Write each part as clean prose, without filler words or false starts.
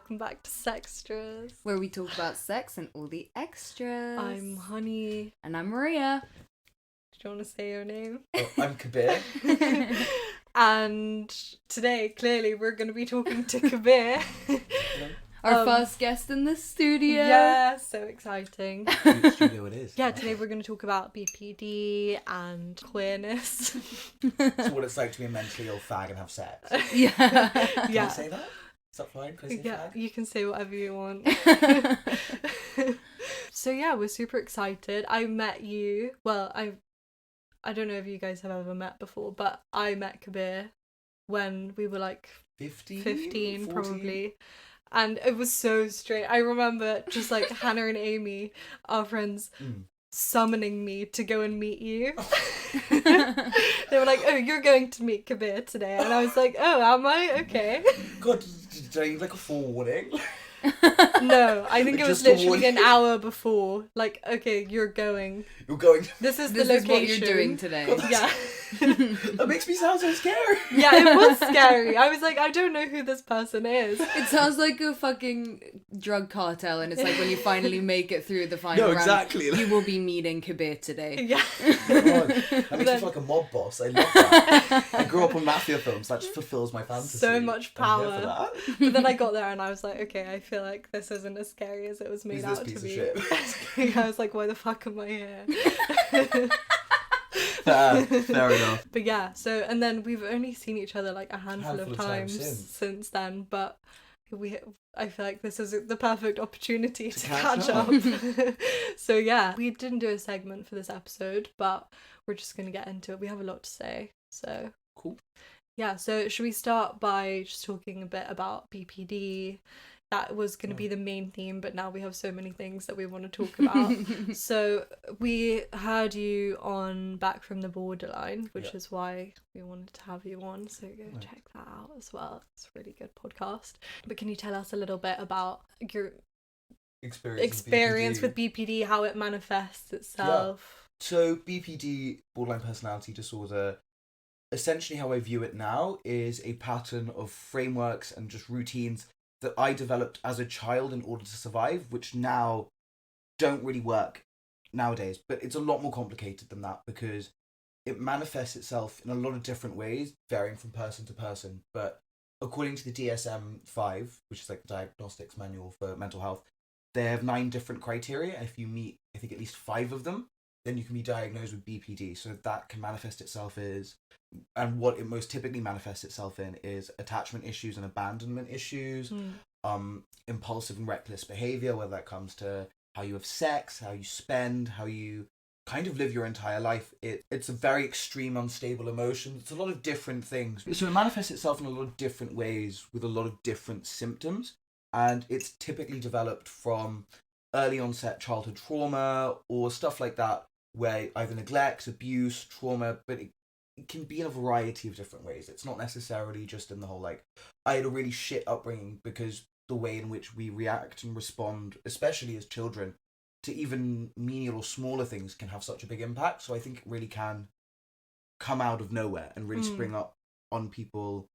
welcome back to Sextras, where we talk about sex and all the extras. I'm Honey. And I'm Maria. Do you want to say your name? Oh, I'm Kabir. And today, clearly, we're going to be talking to Kabir. Our first guest in the studio. Yeah, so exciting. Which studio it is. Yeah, today we're going to talk about BPD and queerness. So what it's like to be a mentally ill fag and have sex. Yeah. Can Yeah. I say that? Is that fine? Can I say Yeah, fag? you can say whatever you want. So yeah, we're super excited. I met you. Well, I don't know if you guys have ever met before, but I met Kabir when we were like 15 14? probably. And it was so strange. I remember just like Hannah and Amy, our friends, summoning me to go and meet you. They were like, "Oh, you're going to meet Kabir today," and I was like, "Oh, am I? Okay." God, did I need like a forewarning? No, I think it was Just a literally warning. an hour before. Like, okay, you're going. You're going. This is This the is location. what you're doing today. God, Yeah. That makes me sound so scary. Yeah, it was scary. I was like, I don't know who this person is. It sounds like a fucking drug cartel, and it's like when you finally make it through the final No, round, exactly. you will be meeting Kabir today. Yeah. God, that makes me feel like a mob boss. I love that. I grew up on mafia films. That just fulfills my fantasy. So much I'm here power. for that. But then I got there and I was like, okay, I feel like this isn't as scary as it was made Who's out this to piece be. of shit? I was like, why the fuck am I here? Fair enough. But yeah, so, and then we've only seen each other like a handful of times since. since then, but I feel like this is the perfect opportunity to catch catch up. up. So yeah, we didn't do a segment for this episode, but we're just going to get into it. We have a lot to say, so. Cool. Yeah, so should we start by just talking a bit about BPD? That was going to be the main theme, but now we have so many things that we want to talk about. So we heard you on Back from the Borderline, which Yeah. is why we wanted to have you on. So go Nice. check that out as well. It's a really good podcast. But can you tell us a little bit about your experience with BPD, how it manifests itself? So BPD, borderline personality disorder, essentially how I view it now is a pattern of frameworks and just routines that I developed as a child in order to survive, which now don't really work nowadays. But it's a lot more complicated than that because it manifests itself in a lot of different ways, varying from person to person. But according to the DSM-5, which is like the Diagnostics Manual for Mental Health, they have 9 different criteria. And if you meet, I think, at least 5 of them, then you can be diagnosed with BPD. So that can manifest itself as, and what it most typically manifests itself in is attachment issues and abandonment issues, impulsive and reckless behavior, whether that comes to how you have sex, how you spend, how you kind of live your entire life. It's a very extreme, unstable emotion. It's a lot of different things. So it manifests itself in a lot of different ways with a lot of different symptoms. And it's typically developed from early onset childhood trauma or stuff like that, where either neglect, abuse, trauma, but it can be in a variety of different ways. It's not necessarily just in the whole, like, I had a really shit upbringing, because the way in which we react and respond, especially as children, to even menial or smaller things can have such a big impact. So I think it really can come out of nowhere and really spring up on people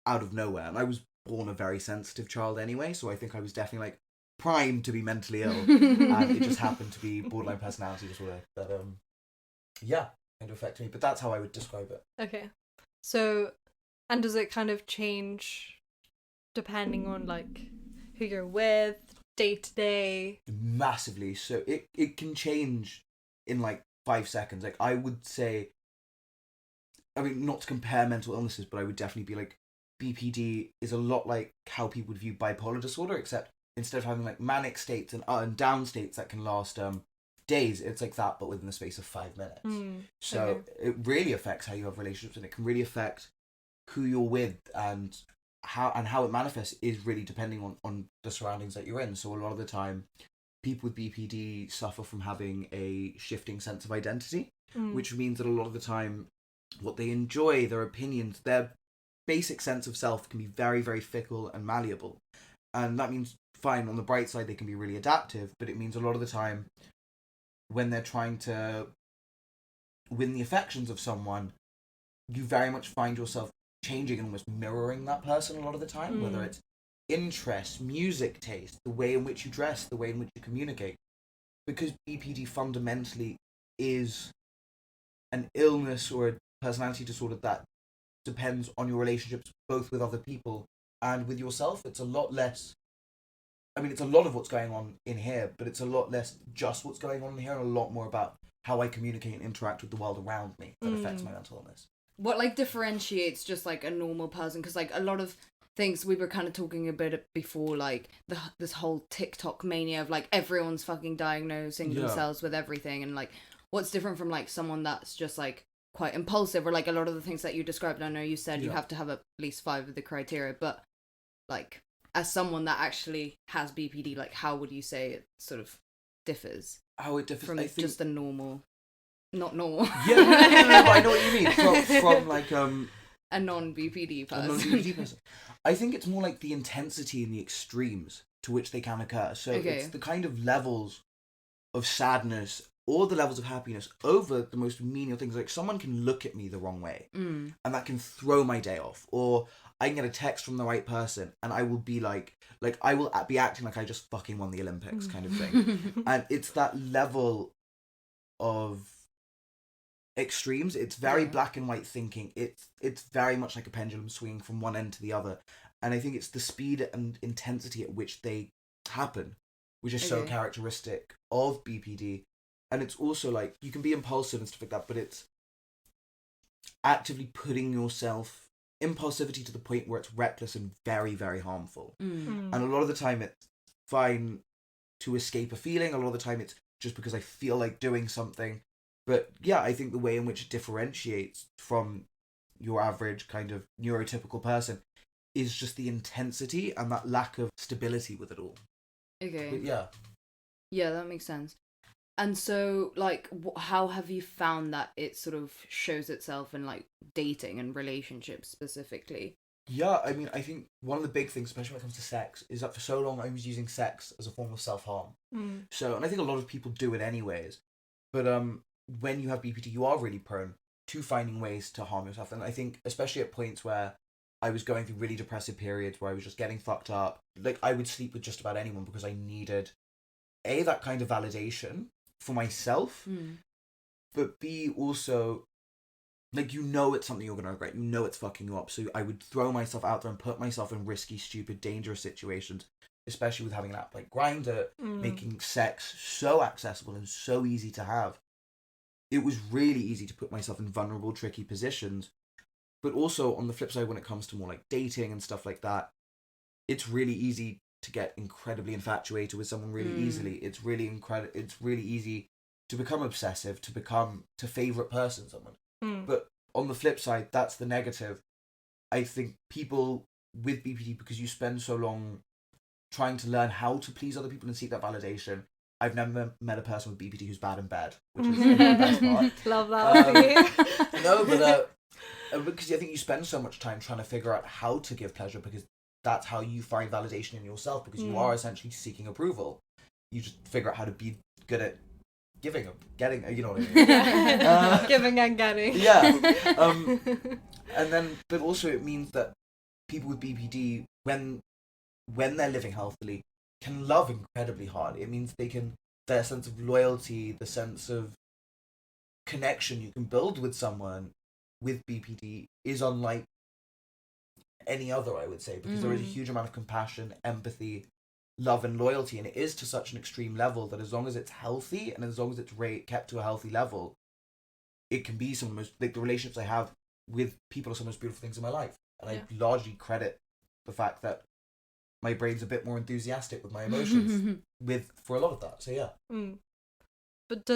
out of nowhere. And I was born a very sensitive child anyway, so I think I was definitely like primed to be mentally ill, and it just happened to be borderline personality disorder that yeah, kind of affected me. But that's how I would describe it. Okay. So, and does it kind of change depending on like who you're with, day to day? Massively. So it can change in like 5 seconds. Like I would say, I mean, not to compare mental illnesses, but I would definitely be like, BPD is a lot like how people would view bipolar disorder, except instead of having like manic states and down states that can last days, it's like that, but within the space of 5 minutes. So it really affects how you have relationships, and it can really affect who you're with, and how it manifests is really depending on the surroundings that you're in. So a lot of the time, people with BPD suffer from having a shifting sense of identity, which means that a lot of the time, what they enjoy, their opinions, their basic sense of self can be very, very fickle and malleable. And that means, fine, on the bright side, they can be really adaptive, but it means a lot of the time, when they're trying to win the affections of someone, you very much find yourself changing and almost mirroring that person a lot of the time, whether it's interests, music taste, the way in which you dress, the way in which you communicate. Because BPD fundamentally is an illness or a personality disorder that depends on your relationships both with other people and with yourself. It's a lot less, I mean, it's a lot of what's going on in here, but it's a lot less just what's going on in here and a lot more about how I communicate and interact with the world around me that affects my mental illness. What, like, differentiates just, like, a normal person? Because, like, a lot of things we were kind of talking a bit before, like, this whole TikTok mania of, like, everyone's fucking diagnosing themselves with everything. And, like, what's different from, like, someone that's just, like, quite impulsive, or, like, a lot of the things that you described. I know you said you have to have at least 5 of the criteria, but, like, as someone that actually has BPD, like, how would you say it sort of differs? How it differs from just a normal, not normal. Yeah, no, I know what you mean. From like a non-BPD person. A non-BPD person. I think it's more like the intensity and the extremes to which they can occur. So it's the kind of levels of sadness or the levels of happiness over the most menial things. Like, someone can look at me the wrong way and that can throw my day off. Or I can get a text from the right person and I will be like I will be acting like I just fucking won the Olympics kind of thing. And it's that level of extremes. It's very black and white thinking. It's very much like a pendulum swinging from one end to the other. And I think it's the speed and intensity at which they happen, which is so characteristic of BPD. And it's also like, you can be impulsive and stuff like that, but it's actively putting yourself, impulsivity to the point where it's reckless and very, very harmful. And a lot of the time it's fine to escape a feeling. A lot of the time it's just because I feel like doing something. But yeah, I think the way in which it differentiates from your average kind of neurotypical person is just the intensity and that lack of stability with it all. Okay. But yeah. Yeah, that makes sense. And so, like, how have you found that it sort of shows itself in, like, dating and relationships specifically? Yeah, I mean, I think one of the big things, especially when it comes to sex, is that for so long I was using sex as a form of self-harm. So, and I think a lot of people do it anyways. But when you have BPD, you are really prone to finding ways to harm yourself. And I think, especially at points where I was going through really depressive periods where I was just getting fucked up, like, I would sleep with just about anyone because I needed, A, that kind of validation for myself, but B, also, like, you know it's something you're going to regret. You know it's fucking you up. So I would throw myself out there and put myself in risky, stupid, dangerous situations, especially with having an app like Grindr, making sex so accessible and so easy to have. It was really easy to put myself in vulnerable, tricky positions. But also, on the flip side, when it comes to more like dating and stuff like that, it's really easy to get incredibly infatuated with someone really easily. It's really easy to become obsessive, to favorite person someone. But on the flip side, that's the negative. I think people with BPD, because you spend so long trying to learn how to please other people and seek that validation. I've never met a person with BPD who's bad in bed, which is the best part. Love that. No, but because I think you spend so much time trying to figure out how to give pleasure, because that's how you find validation in yourself, because you are essentially seeking approval. You just figure out how to be good at giving, getting, you know what I mean? Giving and getting. Yeah. And then, but also it means that people with BPD, when they're living healthily, can love incredibly hard. It means their sense of loyalty, the sense of connection you can build with someone with BPD is unlike any other, I would say, because there is a huge amount of compassion, empathy, love and loyalty, and it is to such an extreme level that as long as it's healthy and as long as it's kept to a healthy level, it can be some of the most, like, the relationships I have with people are some of the most beautiful things in my life. And I largely credit the fact that my brain's a bit more enthusiastic with my emotions for a lot of that. So yeah. But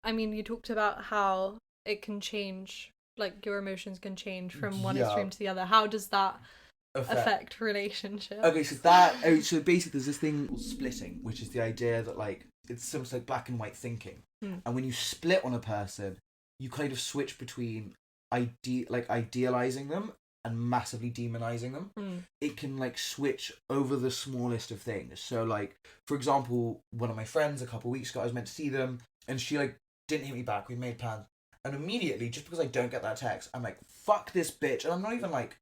you talked about how it can change, like, your emotions can change from one extreme to the other. How does that affect relationships? Okay, so so basically there's this thing called splitting, which is the idea that, like, it's something like black and white thinking. And when you split on a person, you kind of switch between idealizing them and massively demonizing them. It can, like, switch over the smallest of things. So, like, for example, one of my friends a couple of weeks ago, I was meant to see them, and she, like, didn't hit me back. We made plans, and immediately, just because I don't get that text, I'm like, fuck this bitch. And I'm not even like,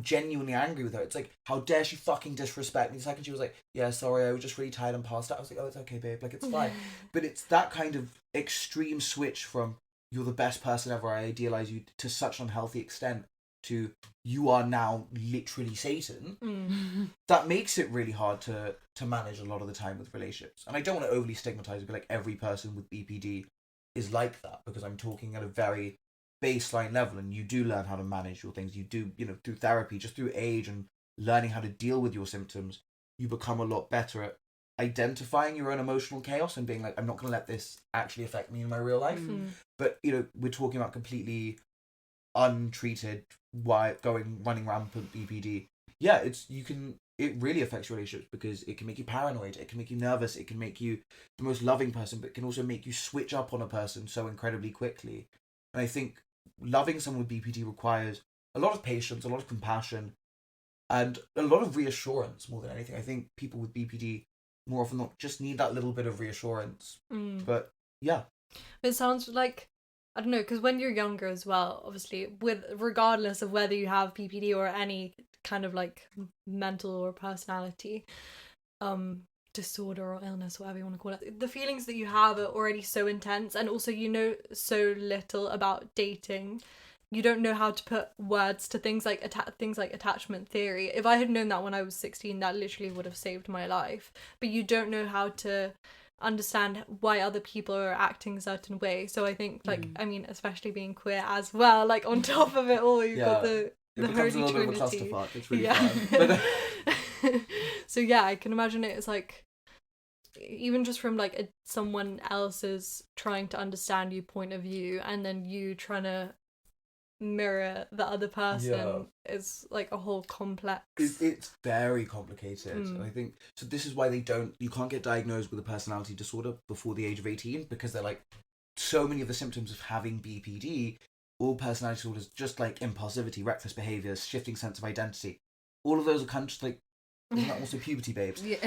genuinely angry with her. It's like, how dare she fucking disrespect me. The second she was like, yeah, sorry, I was just really tired and passed out, I was like, oh, it's okay, babe, like, it's fine. But it's that kind of extreme switch from you're the best person ever, I idealize you, to such an unhealthy extent to you are now literally Satan, that makes it really hard to manage a lot of the time with relationships. And I don't want to overly stigmatize it, but like every person with BPD is like that, because I'm talking at a very baseline level, and you do learn how to manage your things. You do, through therapy, just through age and learning how to deal with your symptoms, you become a lot better at identifying your own emotional chaos and being like, I'm not going to let this actually affect me in my real life. But we're talking about completely untreated, running rampant BPD. Yeah, it really affects your relationships, because it can make you paranoid, it can make you nervous, it can make you the most loving person, but it can also make you switch up on a person so incredibly quickly. And I think loving someone with BPD requires a lot of patience, a lot of compassion, and a lot of reassurance more than anything. I think people with BPD more often not just need that little bit of reassurance. But yeah. It sounds like, I don't know, because when you're younger as well, obviously, regardless of whether you have PPD or any kind of like mental or personality disorder or illness, whatever you want to call it, the feelings that you have are already so intense, and also you know so little about dating. You don't know how to put words to things like attachment theory. If I had known that when I was 16, that literally would have saved my life. But you don't know how to understand why other people are acting a certain way. So I think, like, I mean, especially being queer as well, like, on top of it all, you've got the Holy Trinity. It becomes a little bit of a clusterfuck. It's really fun. But so yeah, I can imagine it as like, even just from like someone else's trying to understand you point of view, and then you trying to mirror the other person is like a whole complex. It's very complicated, and I think so. This is why you can't get diagnosed with a personality disorder before the age of 18, because they're like, so many of the symptoms of having BPD, all personality disorders, just like impulsivity, reckless behaviors, shifting sense of identity, all of those are kind of just like, isn't that also puberty, babes? Like,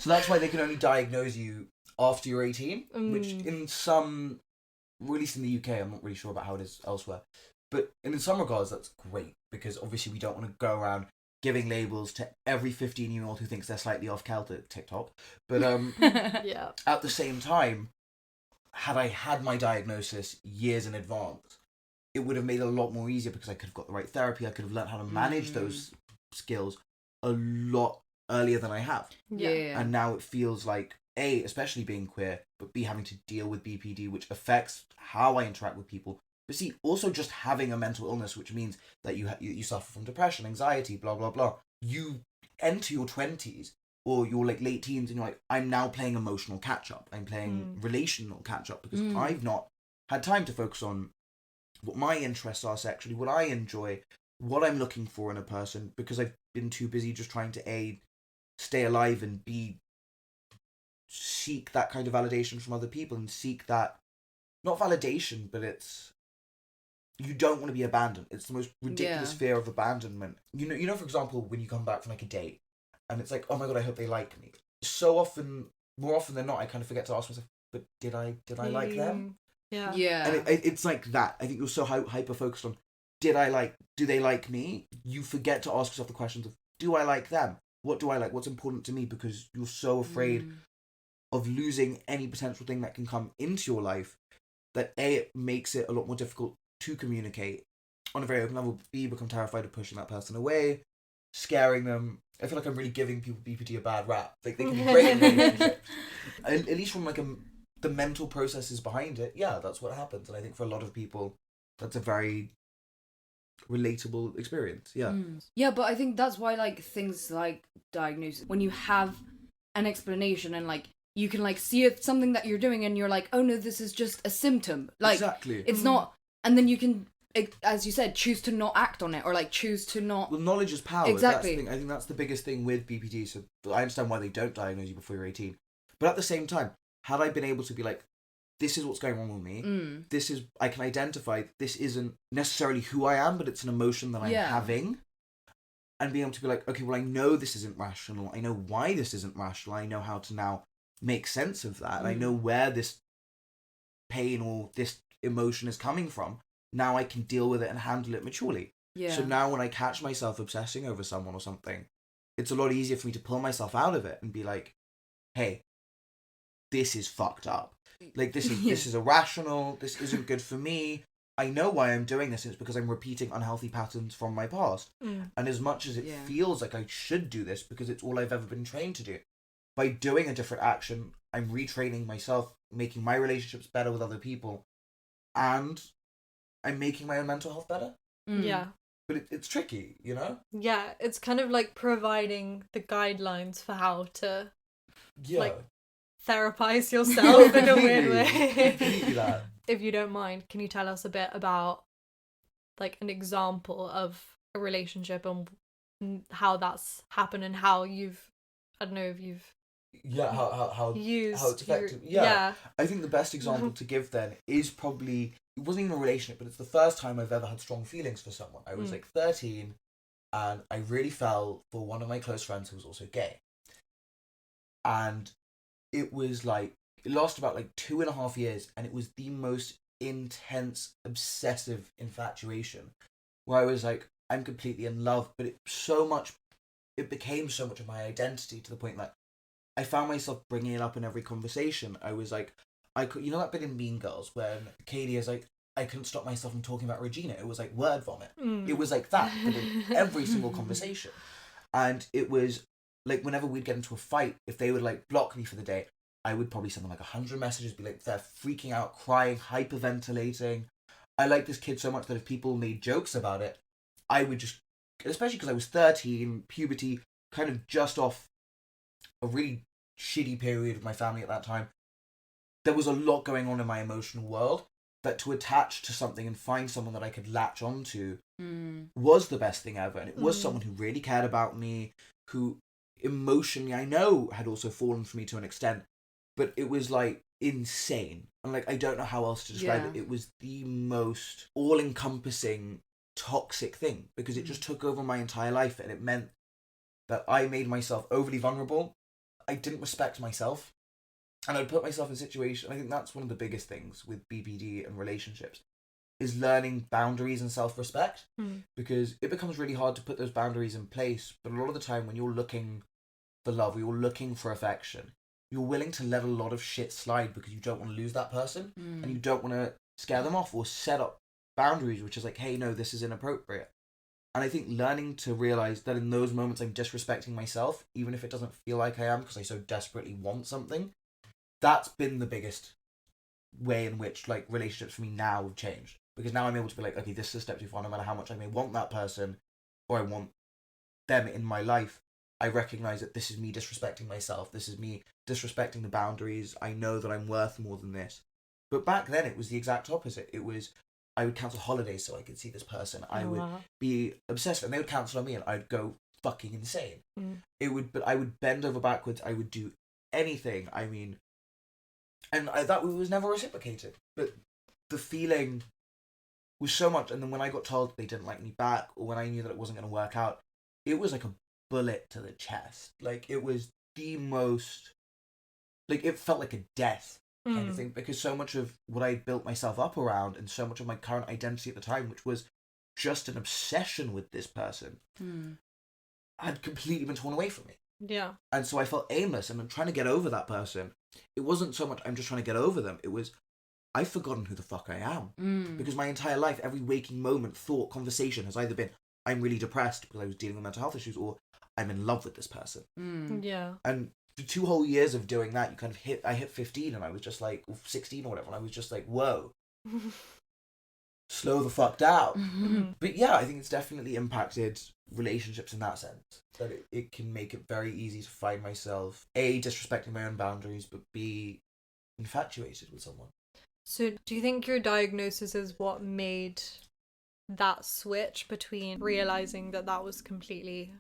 so that's why they can only diagnose you after you're 18, which in some, at least in the UK, I'm not really sure about how it is elsewhere, but in some regards that's great, because obviously we don't want to go around giving labels to every 15-year-old who thinks they're slightly off kilter at TikTok. But at the same time, had I had my diagnosis years in advance, it would have made it a lot more easier, because I could have got the right therapy, I could have learned how to manage those skills a lot earlier than I have. And now it feels like, A, especially being queer, but B, having to deal with BPD, which affects how I interact with people. But C, also just having a mental illness, which means that you suffer from depression, anxiety, blah, blah, blah. You enter your 20s or your like late teens and you're like, I'm now playing emotional catch-up. I'm playing relational catch-up, because I've not had time to focus on what my interests are sexually, what I enjoy, what I'm looking for in a person, because I've been too busy just trying to stay alive and seek that kind of validation from other people, and seek that, not validation, but it's, you don't want to be abandoned. It's the most ridiculous fear of abandonment. You know, for example, when you come back from like a date and it's like, oh my god, I hope they like me. So often, more often than not, I kind of forget to ask myself, but did I like them? Yeah. And it's like that. I think you're so hyper focused on, do they like me? You forget to ask yourself the questions of, do I like them? What do I like? What's important to me? Because you're so afraid of losing any potential thing that can come into your life, that A, it makes it a lot more difficult to communicate on a very open level. B, become terrified of pushing that person away, scaring them. I feel like I'm really giving people BPD a bad rap. Like, they can be great in relationships. At least from like the mental processes behind it, that's what happens. And I think for a lot of people, that's a very relatable experience. Yeah, but I think that's why like things like diagnosis, when you have an explanation and like you can like see it, something that you're doing and you're like, oh no, this is just a symptom, like exactly, it's not, and then you can, as you said, choose to not act on it, or like choose to not. Well, knowledge is power. Exactly. That's the thing. I think that's the biggest thing with BPD. So I understand why they don't diagnose you before you're 18, but at the same time, had I been able to be like, this is what's going on with me, this is, I can identify, this isn't necessarily who I am, but it's an emotion that I'm having, and being able to be like, okay, well, I know this isn't rational, I know why this isn't rational, I know how to now make sense of that, and I know where this pain or this emotion is coming from. Now I can deal with it and handle it maturely. Yeah. So now when I catch myself obsessing over someone or something, it's a lot easier for me to pull myself out of it and be like, hey, this is fucked up. Like, this is irrational. This isn't good for me. I know why I'm doing this, and it's because I'm repeating unhealthy patterns from my past. And as much as it feels like I should do this because it's all I've ever been trained to do, by doing a different action, I'm retraining myself, making my relationships better with other people, and I'm making my own mental health better. Yeah. But it's tricky, you know? Yeah, it's kind of like providing the guidelines for how to like therapize yourself in a weird way. Completely that. If you don't mind, can you tell us a bit about like an example of a relationship and how that's happened and how you've, I don't know if you've how used it's effective. I think the best example to give then is probably, it wasn't even a relationship, but it's the first time I've ever had strong feelings for someone. I was like 13, and I really fell for one of my close friends who was also gay. And it was like, it lasted about like 2.5 years, and it was the most intense, obsessive infatuation where I was like, I'm completely in love, but it became so much of my identity to the point that I found myself bringing it up in every conversation. I was like, you know that bit in Mean Girls when Katie is like, I couldn't stop myself from talking about Regina. It was like word vomit. It was like that, but in every single conversation. And it was like, whenever we'd get into a fight, if they would like block me for the day, I would probably send them like 100 messages, be like, they're freaking out, crying, hyperventilating. I like this kid so much that if people made jokes about it, I would just, especially because I was 13, puberty, kind of just off a really shitty period of my family at that time. There was a lot going on in my emotional world that to attach to something and find someone that I could latch onto was the best thing ever. And it was someone who really cared about me, who emotionally I know had also fallen for me to an extent, but it was like insane. And like, I don't know how else to describe it. It was the most all-encompassing toxic thing because it just took over my entire life, and it meant that I made myself overly vulnerable. I didn't respect myself, and I'd put myself in situations. I think that's one of the biggest things with BPD and relationships is learning boundaries and self-respect, because it becomes really hard to put those boundaries in place. But a lot of the time when you're looking for love, or you're looking for affection, you're willing to let a lot of shit slide because you don't want to lose that person, and you don't want to scare them off or set up boundaries, which is like, hey, no, this is inappropriate. And I think learning to realize that in those moments I'm disrespecting myself, even if it doesn't feel like I am because I so desperately want something, that's been the biggest way in which like relationships for me now have changed. Because now I'm able to be like, okay, this is a step too far. No matter how much I may want that person or I want them in my life, I recognize that this is me disrespecting myself. This is me disrespecting the boundaries. I know that I'm worth more than this. But back then it was the exact opposite. It was, I would cancel holidays so I could see this person. I would be obsessed, and they would cancel on me, and I'd go fucking insane. But I would bend over backwards. I would do anything. I mean, and that was never reciprocated. But the feeling was so much. And then when I got told they didn't like me back, or when I knew that it wasn't going to work out, it was like a bullet to the chest. Like, it was the most, like, it felt like a death kind of thing, because so much of what I built myself up around, and so much of my current identity at the time, which was just an obsession with this person, had completely been torn away from me. Yeah. And so I felt aimless, and I'm trying to get over that person. It wasn't so much I'm just trying to get over them. It was, I've forgotten who the fuck I am. Because my entire life, every waking moment, thought, conversation has either been, I'm really depressed because I was dealing with mental health issues, or I'm in love with this person. Yeah. And the 2 whole years of doing that, I hit 15, and I was just like, 16 or whatever, and I was just like, whoa. Slow the fuck down. But yeah, I think it's definitely impacted relationships in that sense. That it can make it very easy to find myself, A, disrespecting my own boundaries, but B, infatuated with someone. So do you think your diagnosis is what made that switch between realizing that that was completely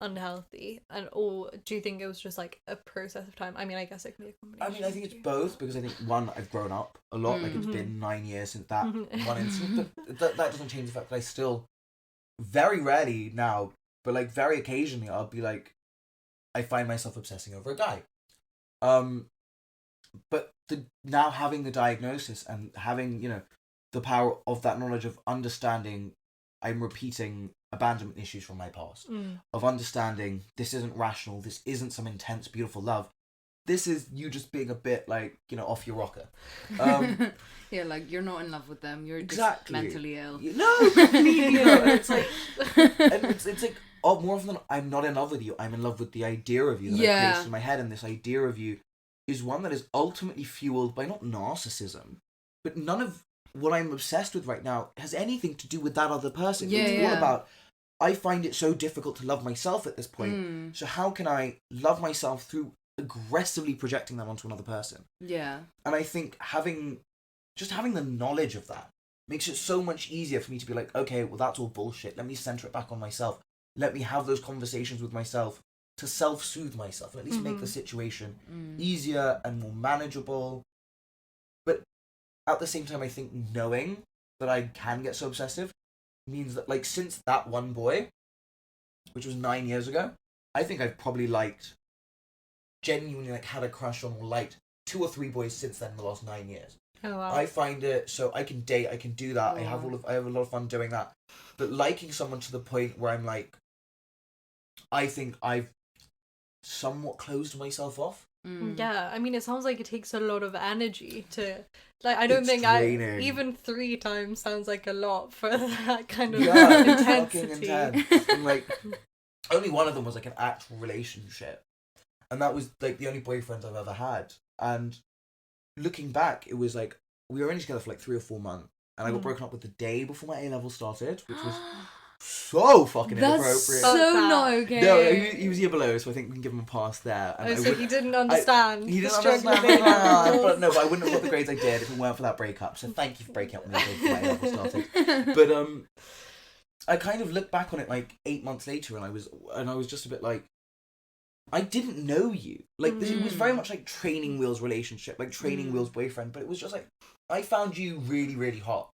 unhealthy, or do you think it was just like a process of time? I mean, I guess it can be a combination. I mean, I think it's both, because I think, one, I've grown up a lot. Like, it's been 9 years since that one incident, but that doesn't change the fact that I still, very rarely now, but like very occasionally, I'll be like, I find myself obsessing over a guy. But now having the diagnosis and having, the power of that knowledge of understanding I'm repeating abandonment issues from my past, of understanding this isn't rational, this isn't some intense, beautiful love. This is you just being a bit like, off your rocker. Yeah, like you're not in love with them. You're Exactly. just mentally ill. No, completely no. And it's like, more often than not, I'm not in love with you. I'm in love with the idea of you that I created in my head, and this idea of you is one that is ultimately fueled by not narcissism, but none of what I'm obsessed with right now has anything to do with that other person. It's all about, I find it so difficult to love myself at this point. So how can I love myself through aggressively projecting them onto another person? Yeah. And I think having the knowledge of that makes it so much easier for me to be like, okay, well, that's all bullshit. Let me center it back on myself. Let me have those conversations with myself to self-soothe myself and at least make the situation easier and more manageable. But at the same time, I think knowing that I can get so obsessive means that, like, since that one boy, which was 9 years ago, I think I've probably genuinely had a crush on or liked 2 or 3 boys since then in the last 9 years. Oh, wow. I find it so I can date, I can do that. I have a lot of fun doing that. But liking someone to the point where I'm like, I think I've somewhat closed myself off. Yeah, I mean, it sounds like it takes a lot of energy to, like, I don't It's think draining. even 3 times sounds like a lot for that kind of It's fucking intensity. intense. And like, only one of them was like an actual relationship, and that was like the only boyfriends I've ever had. And looking back, it was like we were only together for like 3 or 4 months, and I got broken up with the day before my A level started, which was so fucking inappropriate. That's so not okay. No, he was year below, so I think we can give him a pass there. And So he didn't understand. He didn't the struggle understand. of A-levels. But I wouldn't have got the grades I did if it weren't for that breakup. So thank you for breaking up with me before my A level started. But I kind of look back on it like 8 months later, and I was just a bit like, I didn't know you. Like it was very much like training wheels relationship, like training wheels boyfriend. But it was just like I found you really, really hot,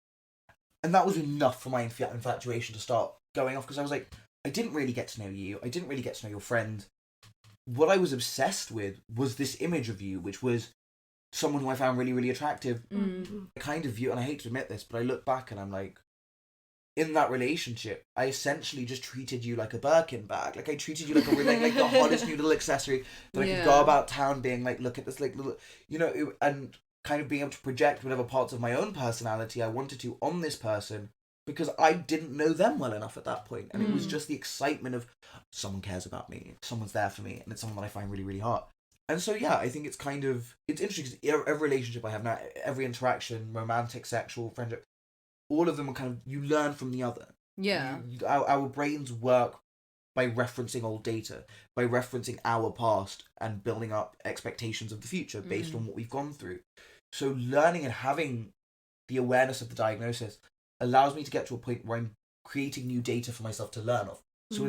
and that was enough for my infatuation to start going off, because I was like, I didn't really get to know you. I didn't really get to know your friend. What I was obsessed with was this image of you, which was someone who I found really, really attractive. I kind of view, and I hate to admit this, but I look back and I'm like, in that relationship, I essentially just treated you like a Birkin bag. Like I treated you like like the hottest new little accessory that I could go about town being like, look at this like little, and kind of being able to project whatever parts of my own personality I wanted to on this person, because I didn't know them well enough at that point. And it was just the excitement of someone cares about me, someone's there for me, and it's someone that I find really, really hot. And so, yeah, I think it's interesting because every relationship I have now, every interaction, romantic, sexual, friendship, all of them are kind of, you learn from the other. Yeah. Our brains work by referencing old data, by referencing our past and building up expectations of the future based on what we've gone through. So learning and having the awareness of the diagnosis allows me to get to a point where I'm creating new data for myself to learn of.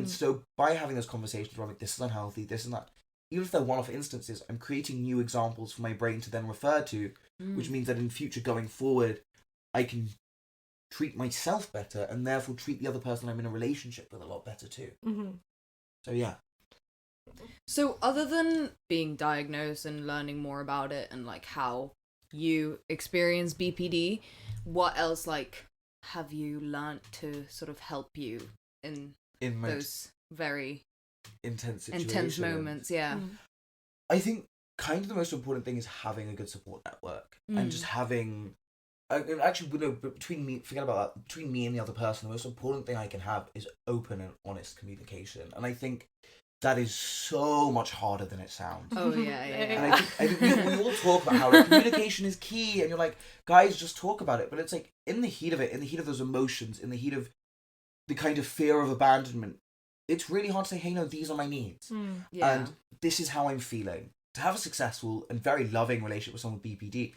So by having those conversations where I'm like, this is unhealthy, this and that, even if they're one-off instances, I'm creating new examples for my brain to then refer to, which means that in future going forward, I can treat myself better and therefore treat the other person I'm in a relationship with a lot better too. So yeah. So other than being diagnosed and learning more about it and like how you experience BPD, what else like have you learnt to sort of help you in those very intense moments? Yeah. I think kind of the most important thing is having a good support network and just having between me and the other person, the most important thing I can have is open and honest communication. And I think that is so much harder than it sounds. Oh yeah. And I think we all talk about how like, communication is key, and you're like, guys, just talk about it. But it's like in the heat of it, in the heat of those emotions, in the heat of the kind of fear of abandonment, it's really hard to say, hey, no, these are my needs, and this is how I'm feeling. To have a successful and very loving relationship with someone with BPD,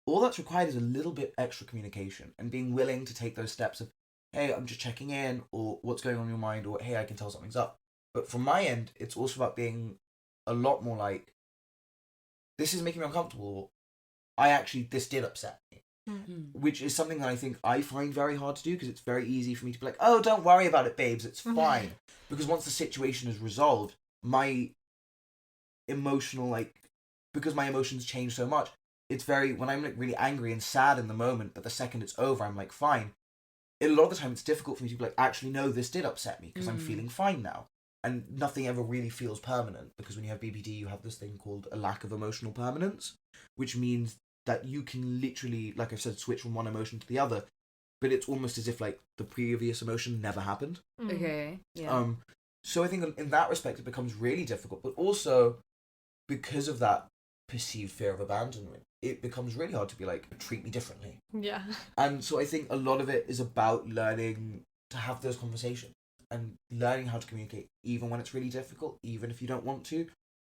all that's required is a little bit extra communication and being willing to take those steps of, hey, I'm just checking in, or what's going on in your mind, or hey, I can tell something's up. But from my end, it's also about being a lot more like, this is making me uncomfortable. This did upset me. Which is something that I think I find very hard to do, because it's very easy for me to be like, oh, don't worry about it, babes, it's fine. Because once the situation is resolved, my emotional, because my emotions change so much, it's very, when I'm like really angry and sad in the moment, but the second it's over, I'm like, fine. a lot of the time it's difficult for me to be like, actually, no, this did upset me because I'm feeling fine now. And nothing ever really feels permanent, because when you have BPD, you have this thing called a lack of emotional permanence, which means that you can literally, like I've said, switch from one emotion to the other, but it's almost as if like the previous emotion never happened. Okay. Yeah. So I think in that respect it becomes really difficult, but also because of that perceived fear of abandonment, it becomes really hard to be like, treat me differently. Yeah. And so I think a lot of it is about learning to have those conversations and learning how to communicate, even when it's really difficult, even if you don't want to.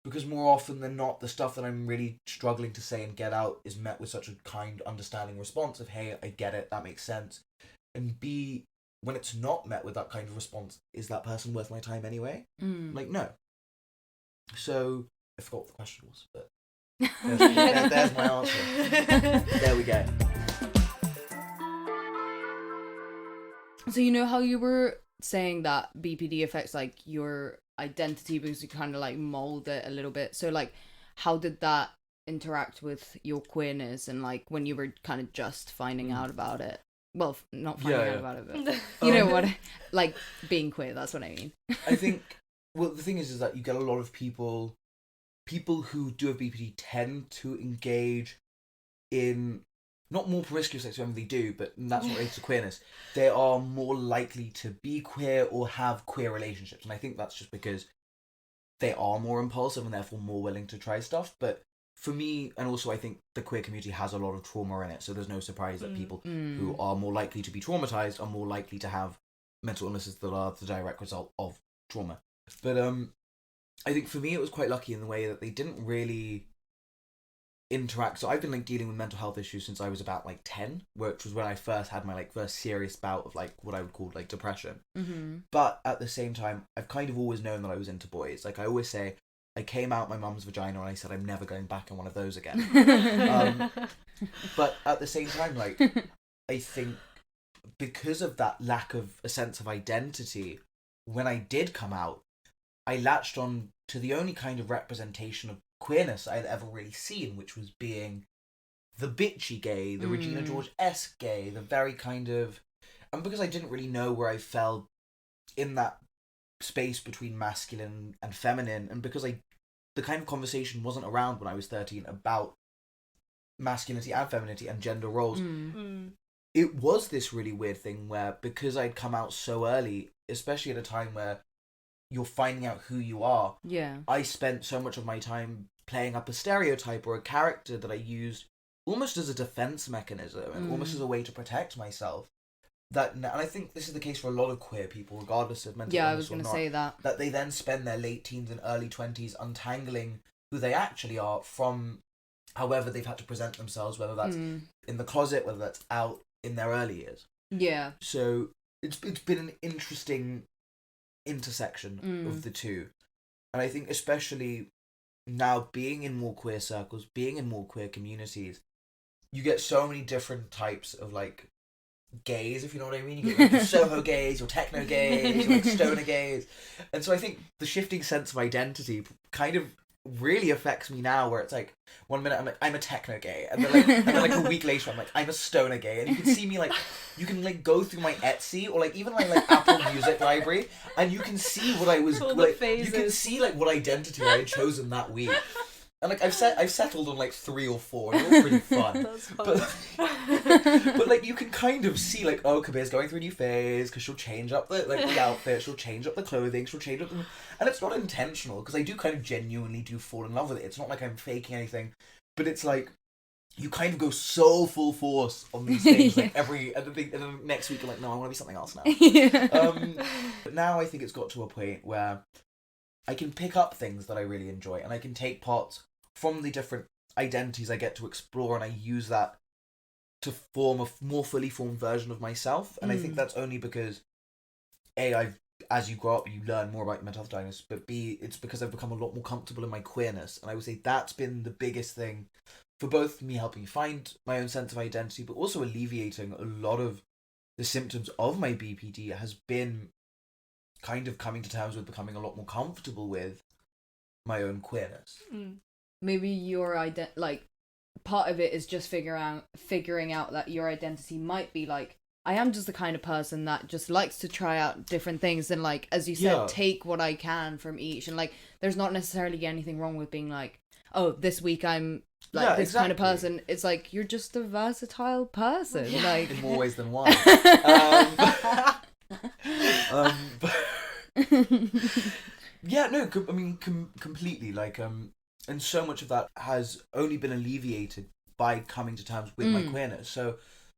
Because more often than not, the stuff that I'm really struggling to say and get out is met with such a kind, understanding response of, hey, I get it, that makes sense. And B, when it's not met with that kind of response, is that person worth my time anyway? Like, no. So, I forgot what the question was, but there's my answer. There we go. So you know how you were saying that BPD affects like your identity because you kind of like mold it a little bit. So like, how did that interact with your queerness and like when you were kind of just finding out about it? Well, not finding out about it, but you know what, like being queer. That's what I mean. I think. Well, the thing is that you get a lot of people who do have BPD tend to engage in not more promiscuous sex when they do, but that's not related to queerness. They are more likely to be queer or have queer relationships, and I think that's just because they are more impulsive and therefore more willing to try stuff. But for me, and also I think the queer community has a lot of trauma in it, so there's no surprise that people who are more likely to be traumatized are more likely to have mental illnesses that are the direct result of trauma. But I think for me it was quite lucky in the way that they didn't really interact. So I've been like dealing with mental health issues since I was about like 10, which was when I first had my like first serious bout of like what I would call like depression. But at the same time, I've kind of always known that I was into boys. Like I always say, I came out my mum's vagina and I said I'm never going back in one of those again. But at the same time, like I think because of that lack of a sense of identity, when I did come out, I latched on to the only kind of representation of queerness I had ever really seen, which was being the bitchy gay, the Regina George-esque gay, the very kind of... And because I didn't really know where I fell in that space between masculine and feminine, and because the kind of conversation wasn't around when I was 13 about masculinity and femininity and gender roles, it was this really weird thing where, because I'd come out so early, especially at a time where you're finding out who you are, I spent so much of my time playing up a stereotype or a character that I used almost as a defense mechanism and almost as a way to protect myself. And I think this is the case for a lot of queer people, regardless of mental illness or not. I was going to say that they then spend their late teens and early 20s untangling who they actually are from however they've had to present themselves, whether that's in the closet, whether that's out in their early years. Yeah. So it's been an interesting intersection of the two. And I think especially now being in more queer circles, being in more queer communities, you get so many different types of like gays, if you know what I mean. You get like your Soho gays, your techno gays, your like stoner gays. And so I think the shifting sense of identity kind of really affects me now, where it's like 1 minute I'm like, I'm a techno gay, and then like a week later I'm like, I'm a stoner gay. And you can see me like, you can like go through my Etsy or like even my like Apple Music library, and you can see what I was like, you can see like what identity I had chosen that week. And like I've settled on like 3 or 4, and they're all pretty fun. That's fun. But like you can kind of see like, oh, Kabir's going through a new phase because she'll change up the outfit, she'll change up the clothing, she'll change up and it's not intentional, because I do kind of genuinely do fall in love with it. It's not like I'm faking anything, but it's like you kind of go so full force on these things like and then next week you're like, no, I want to be something else now. But now I think it's got to a point where I can pick up things that I really enjoy, and I can take parts from the different identities I get to explore, and I use that to form a more fully formed version of myself. And I think that's only because as you grow up, you learn more about your mental health diagnosis, but B, it's because I've become a lot more comfortable in my queerness. And I would say that's been the biggest thing for both me helping me find my own sense of identity, but also alleviating a lot of the symptoms of my BPD has been kind of coming to terms with becoming a lot more comfortable with my own queerness. Maybe your like part of it is just figuring out that your identity might be like I am just the kind of person that just likes to try out different things and, like, as you said, take what I can from each. And, like, there's not necessarily anything wrong with being like, oh, this week I'm like this kind of person. It's like, you're just a versatile person. Like, in more ways than one. Yeah, no, I mean, completely. Like, and so much of that has only been alleviated by coming to terms with my queerness. So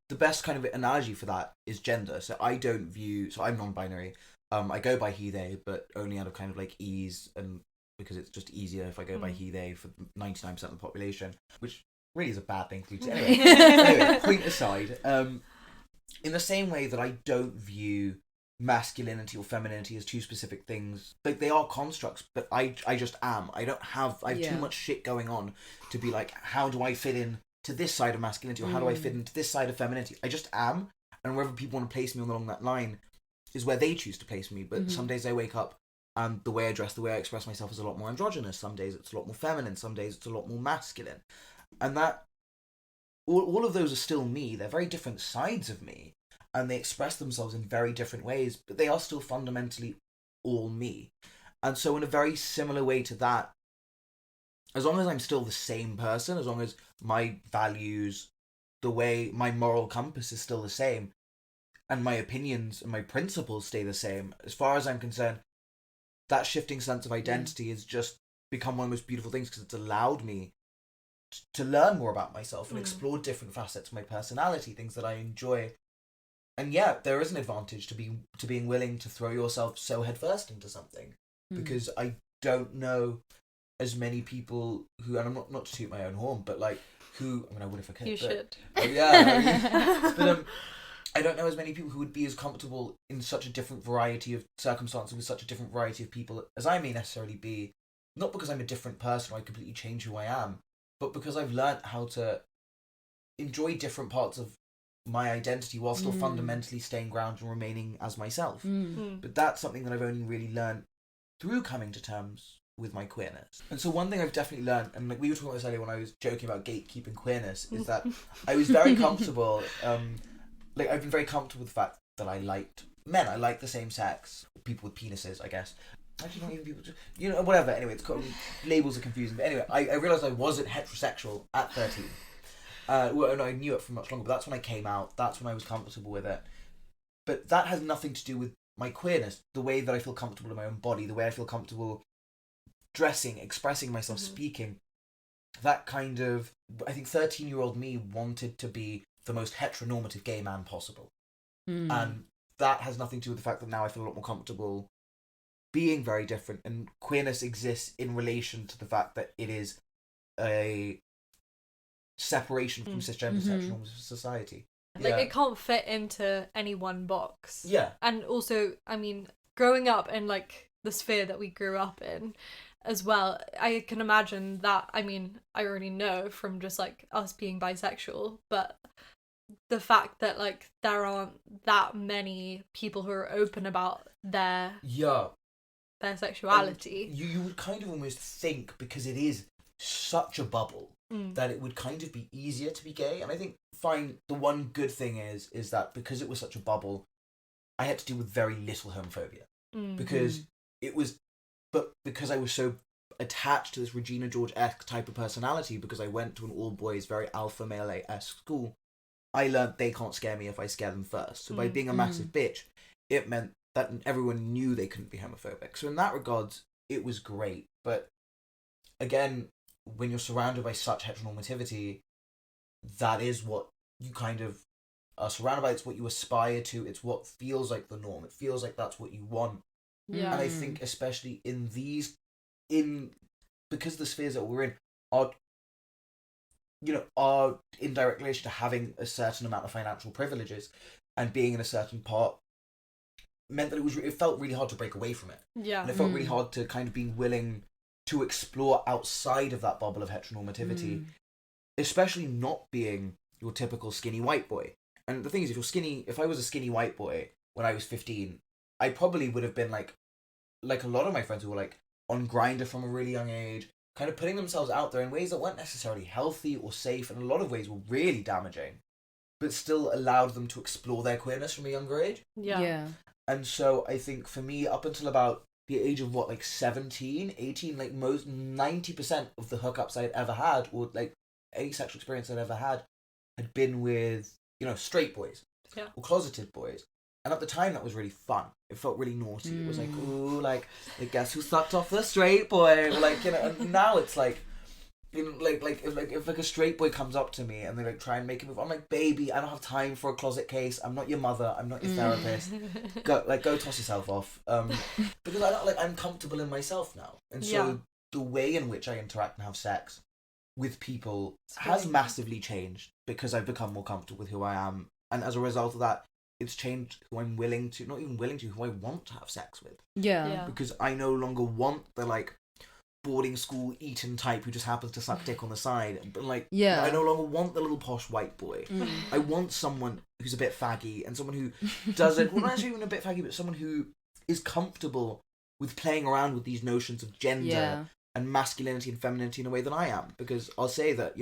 the best kind of analogy for that is gender. So I'm non-binary. I go by he, they, but only out of kind of like ease, and because it's just easier if I go by he, they for 99% of the population, which really is a bad thing for you to. Anyway, point aside, in the same way that I don't view masculinity or femininity as two specific things, like they are constructs, but I just am. I have too much shit going on to be like, how do I fit in to this side of masculinity, or how do I fit into this side of femininity? I just am, and wherever people want to place me along that line is where they choose to place me. But some days I wake up and the way I dress, the way I express myself is a lot more androgynous. Some days it's a lot more feminine. Some days it's a lot more masculine. And that, all of those are still me. They're very different sides of me, and they express themselves in very different ways, but they are still fundamentally all me. And so in a very similar way to that, as long as I'm still the same person, as long as my values, the way my moral compass is still the same, and my opinions and my principles stay the same, as far as I'm concerned, that shifting sense of identity has just become one of the most beautiful things, because it's allowed me to learn more about myself and explore different facets of my personality, things that I enjoy. And yeah, there is an advantage to being willing to throw yourself so headfirst into something, because I don't know as many people who, and I'm not to toot my own horn, but like who, I mean, I would if I could. You should. But I don't know as many people who would be as comfortable in such a different variety of circumstances with such a different variety of people as I may necessarily be. Not because I'm a different person or I completely change who I am, but because I've learnt how to enjoy different parts of my identity while still fundamentally staying grounded and remaining as myself. But that's something that I've only really learned through coming to terms with my queerness. And so one thing I've definitely learned, and like we were talking about this earlier when I was joking about gatekeeping queerness, is that I was very comfortable, like I've been very comfortable with the fact that I liked men. I like the same sex, people with penises, I guess. Actually, not even people, whatever. Anyway, labels are confusing. But anyway, I realised I wasn't heterosexual at 13. And I knew it for much longer, but that's when I came out. That's when I was comfortable with it. But that has nothing to do with my queerness. The way that I feel comfortable in my own body, the way I feel comfortable dressing, expressing myself, speaking. That kind of, I think 13-year-old me wanted to be the most heteronormative gay man possible. And that has nothing to do with the fact that now I feel a lot more comfortable being very different. And queerness exists in relation to the fact that it is a separation from cisgender sexual society. Like, it can't fit into any one box. Yeah. And also, I mean, growing up in, like, the sphere that we grew up in as well, I can imagine that, I mean, I already know from just, like, us being bisexual, but the fact that, like, there aren't that many people who are open about their sexuality. You would kind of almost think, because it is such a bubble, that it would kind of be easier to be gay. And I think, fine, the one good thing is that because it was such a bubble, I had to deal with very little homophobia. Because it was, but because I was so attached to this Regina George-esque type of personality, because I went to an all-boys, very alpha male-esque school, I learned they can't scare me if I scare them first. So by being a massive bitch, it meant that everyone knew they couldn't be homophobic. So in that regard, it was great. But again, when you're surrounded by such heteronormativity, that is what you kind of are surrounded by. It's what you aspire to. It's what feels like the norm. It feels like that's what you want. Yeah. And I think especially because the spheres that we're in are in direct relation to having a certain amount of financial privileges and being in a certain part, meant that it felt really hard to break away from it. Yeah. And it felt really hard to kind of be willing to explore outside of that bubble of heteronormativity, especially not being your typical skinny white boy. And the thing is, if I was a skinny white boy when I was 15, I probably would have been like a lot of my friends who were like on Grindr from a really young age, kind of putting themselves out there in ways that weren't necessarily healthy or safe, and in a lot of ways were really damaging. but still allowed them to explore their queerness from a younger age. Yeah. And so I think for me, up until about the age of 17, 18, like most 90% of the hookups I'd ever had, or like any sexual experience I'd ever had been with, straight boys. Yeah. Or closeted boys. And at the time that was really fun. It felt really naughty. It was like, ooh, like guess who sucked off the straight boy? Or like, and now it's like, if a straight boy comes up to me and they try and make a move, I'm like, baby, I don't have time for a closet case. I'm not your mother. I'm not your therapist. Go toss yourself off. Because I'm comfortable in myself now, and so the way in which I interact and have sex with people has massively changed because I've become more comfortable with who I am, and as a result of that, it's changed who I'm willing to, not even willing to, who I want to have sex with. Yeah. Because I no longer want the boarding school Eton type who just happens to suck dick on the side. But I no longer want the little posh white boy. I want someone who's a bit faggy and someone who doesn't, well, not necessarily even a bit faggy, but someone who is comfortable with playing around with these notions of gender and masculinity and femininity in a way than I am. Because I'll say that,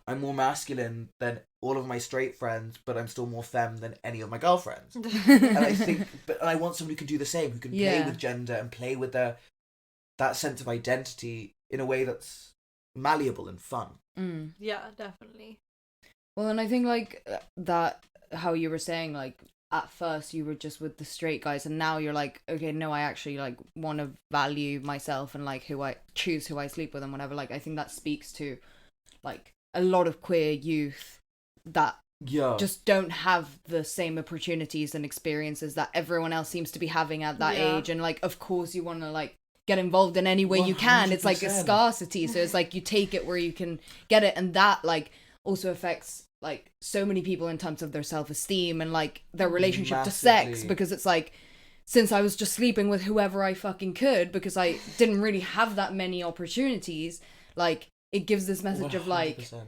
I'm more masculine than all of my straight friends, but I'm still more femme than any of my girlfriends. And I think, and I want someone who can do the same, who can play with gender and play with that sense of identity in a way that's malleable and fun. Yeah, definitely. Well, and I think that, how you were saying, at first you were just with the straight guys, and now you're like, okay, no, I actually want to value myself and who I choose, who I sleep with and whatever. I think that speaks to a lot of queer youth that just don't have the same opportunities and experiences that everyone else seems to be having at that age. And of course you want to get involved in any way 100%. You can. It's a scarcity, so it's you take it where you can get it, and that also affects so many people in terms of their self-esteem and their relationship to sex, because it's since I was just sleeping with whoever I fucking could because I didn't really have that many opportunities, it gives this message 100%.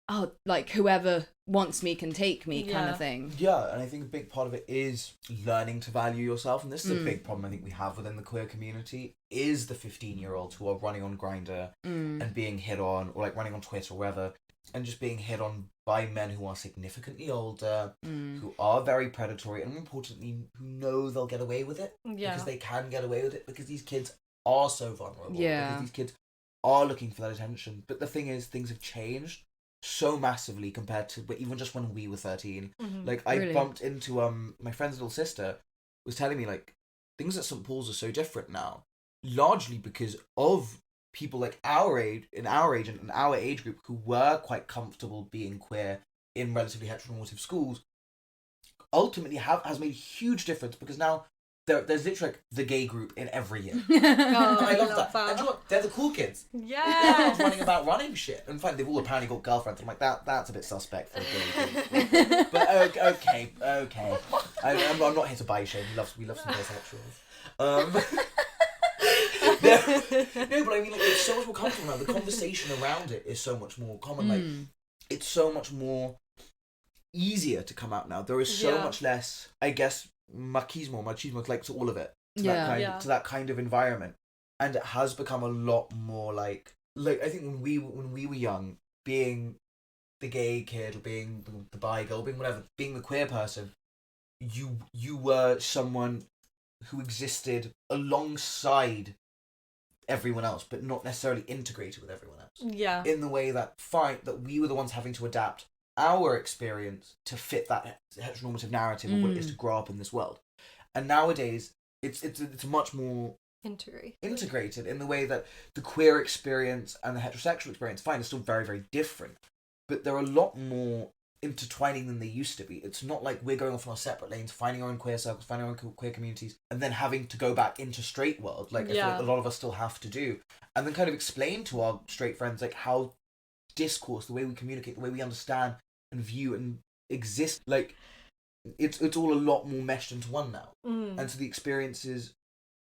Of whoever wants me can take me kind of thing. Yeah, and I think a big part of it is learning to value yourself, and this is a big problem I think we have within the queer community, is the 15-year-olds who are running on Grindr and being hit on, or running on Twitter or wherever, and just being hit on by men who are significantly older, who are very predatory, and more importantly, who know they'll get away with it. Because they can get away with it, because these kids are so vulnerable. Because these kids are looking for that attention. But the thing is, things have changed so massively compared to even just when we were 13. I bumped into my friend's little sister was telling me things at St. Paul's are so different now, largely because of people our age, in our age and in our age group, who were quite comfortable being queer in relatively heteronormative schools, ultimately has made a huge difference, because now there's literally the gay group in every year. I love that. And you know what? They're the cool kids. Yeah. They're the ones running about running shit. In fact, they've all apparently got girlfriends. I'm that's a bit suspect for a gay group. But okay. I'm not here to buy shame. We love some bisexuals. No, but I mean, it's so much more comfortable now. The conversation around it is so much more common. It's so much more easier to come out now. There is so much less, I guess, machismo to all of it, to that kind of environment, and it has become a lot more I think when we were young, being the gay kid or being the bi girl, being whatever, being the queer person, you were someone who existed alongside everyone else, but not necessarily integrated with everyone else. In the way that we were the ones having to adapt our experience to fit that heteronormative narrative of what it is to grow up in this world. And nowadays, it's much more integrated in the way that the queer experience and the heterosexual experience, is still very, very different. But they're a lot more intertwining than they used to be. It's not like we're going off on our separate lanes, finding our own queer circles, finding our own queer communities, and then having to go back into straight world, I feel like a lot of us still have to do, and then kind of explain to our straight friends how discourse, the way we communicate, the way we understand and view and exist, it's all a lot more meshed into one now. And so the experiences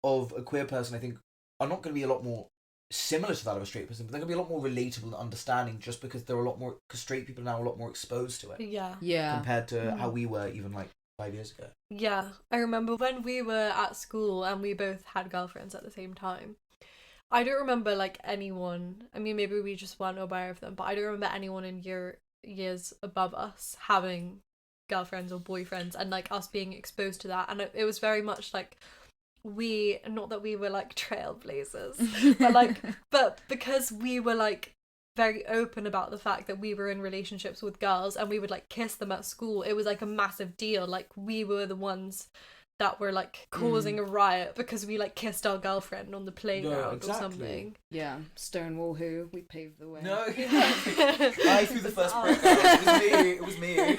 of a queer person, I think, are not going to be a lot more similar to that of a straight person, but they're going to be a lot more relatable and understanding, just because they're a lot more, because straight people are now a lot more exposed to it compared to how we were even 5 years ago. I remember when we were at school and we both had girlfriends at the same time. I don't remember anyone, I mean, maybe we just weren't aware of them, but I don't remember anyone in years above us having girlfriends or boyfriends, and like us being exposed to that, and it was very much like we, not that we were like trailblazers, but because we were like very open about the fact that we were in relationships with girls and we would like kiss them at school, it was like a massive deal. Like we were the ones that were like causing a riot because we like kissed our girlfriend on the playground or something. Yeah, Stonewall who we paved the way. No, I threw the first brick. It was me.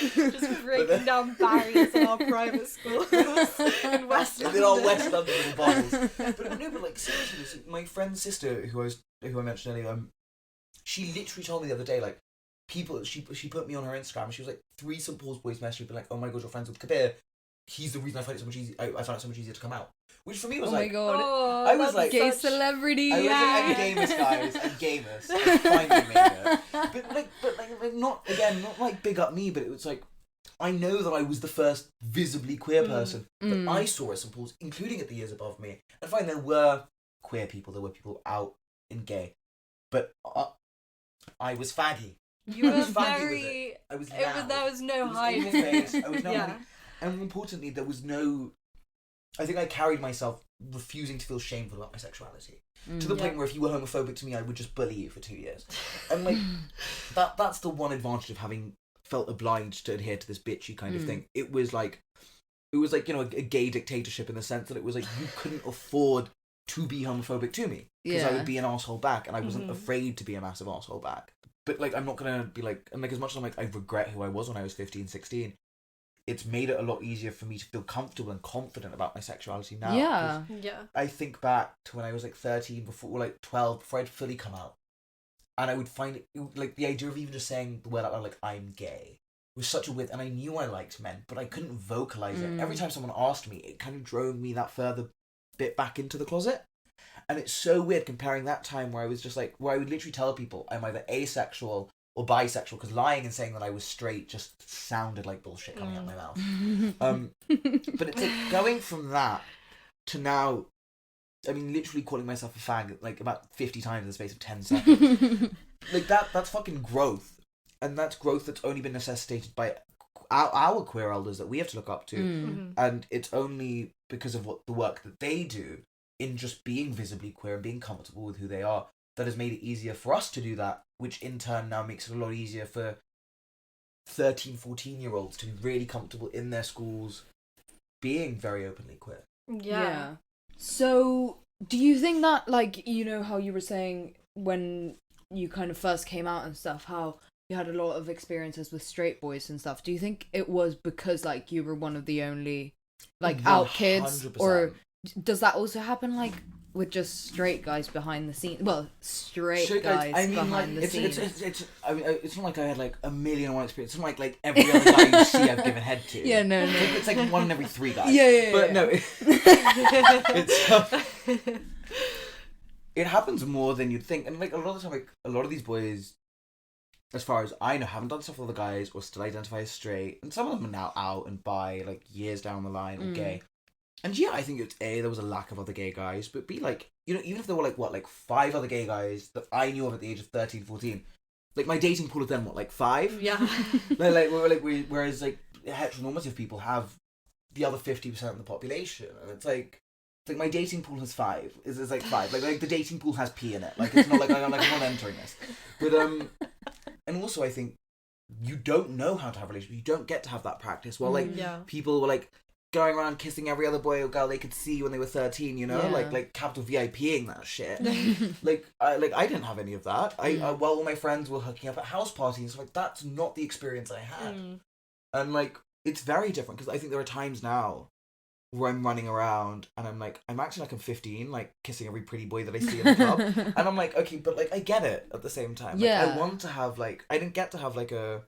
Just breaking down barriers in our private schools in West London. They're all West London little bottles. But no, but like seriously, my friend's sister, who I mentioned earlier, she literally told me the other day, like, she put me on her Instagram. She was like, 3 St. Paul's boys messaged me, like, oh my god, you're friends with Kabir. He's the reason I find it so much easy. I found it so much easier to come out. Which for me was like, oh my god, I was like, gay celebrity. I was like, I'm gamous, guys. I'm gamous. I finally made it. But not like big up me, but it was like, I know that I was the first visibly queer person that I saw at St. Paul's, including at the years above me. And fine, there were queer people, there were people out in gay, but I was faggy. You were very. I was loud. There was no hiding. I was no hiding. And more importantly, there was no. I think I carried myself refusing to feel shameful about my sexuality to the point where if you were homophobic to me, I would just bully you for 2 years. And like that's the one advantage of having felt obliged to adhere to this bitchy kind of thing. It was like you know, a gay dictatorship in the sense that it was like you couldn't afford to be homophobic to me because I would be an asshole back, and I wasn't afraid to be a massive asshole back. But like I'm not gonna be like, and like as much as I'm like I regret who I was when I was 15, 16, it's made it a lot easier for me to feel comfortable and confident about my sexuality now. Yeah. I think back to when I was like 13, before, or like 12, before I'd fully come out, and I would find it like the idea of even just saying the word out loud, like I'm gay, was such a weird. And I knew I liked men, but I couldn't vocalize it. Every time someone asked me, it kind of drove me that further bit back into the closet. And it's so weird comparing that time where I was just like, where I would literally tell people I'm either asexual or bisexual, because lying and saying that I was straight just sounded like bullshit coming out of my mouth. But it's like going from that to now, I mean, literally calling myself a fag like about 50 times in the space of 10 seconds. Like that's fucking growth. And that's growth that's only been necessitated by our queer elders that we have to look up to. And it's only because of what the work that they do in just being visibly queer and being comfortable with who they are that has made it easier for us to do that, which in turn now makes it a lot easier for 13, 14-year-olds to be really comfortable in their schools being very openly queer. Yeah. So, do you think that, like, you know how you were saying when you kind of first came out and stuff, how you had a lot of experiences with straight boys and stuff, do you think it was because, like, you were one of the only, like, 100%. Out kids? Or does that also happen, like, with just straight guys behind the scenes? Well, straight guys I mean, behind like, the scenes. I mean, it's not like I had like a million and one experience. It's not like every other guy you see I've given head to. Yeah, no. It's like 1 in every 3 guys. Yeah. But no, it happens more than you'd think. And like a lot of the time, like a lot of these boys, as far as I know, haven't done stuff with other guys or still identify as straight. And some of them are now out and bi, like years down the line, or gay. And yeah, I think it's A, there was a lack of other gay guys, but B, like, you know, even if there were like 5 other gay guys that I knew of at the age of 13, 14, like my dating pool of them, like 5? Yeah. Whereas like heteronormative people have the other 50% of the population, and it's like my dating pool has 5. It's like 5. Like the dating pool has P in it. Like it's not like I'm not entering this. But and also I think you don't know how to have a relationship. You don't get to have that practice. Well, like people were like going around kissing every other boy or girl they could see when they were 13, you know, like capital VIPing that shit. I didn't have any of that. While all my friends were hooking up at house parties, like that's not the experience I had. And like it's very different because I think there are times now where I'm running around and I'm acting like I'm 15, like kissing every pretty boy that I see in the club, and I'm like, okay, but like I get it at the same time. Like, I want to have like I didn't get to have like a.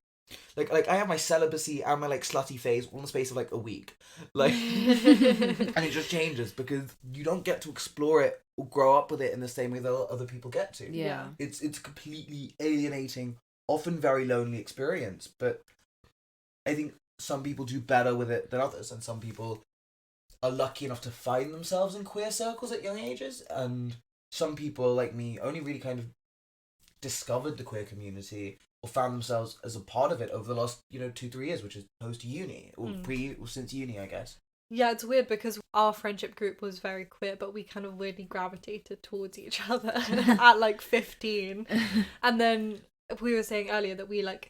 Like I have my celibacy and my like slutty phase all in the space of like a week, like, and it just changes because you don't get to explore it or grow up with it in the same way that other people get to. Yeah, it's a completely alienating, often very lonely experience. But I think some people do better with it than others, and some people are lucky enough to find themselves in queer circles at young ages, and some people like me only really kind of discovered the queer community or found themselves as a part of it over the last 2-3 years, which is post uni or since uni, I guess. Yeah, it's weird because our friendship group was very queer, but we kind of weirdly gravitated towards each other at like 15. And then we were saying earlier that we like,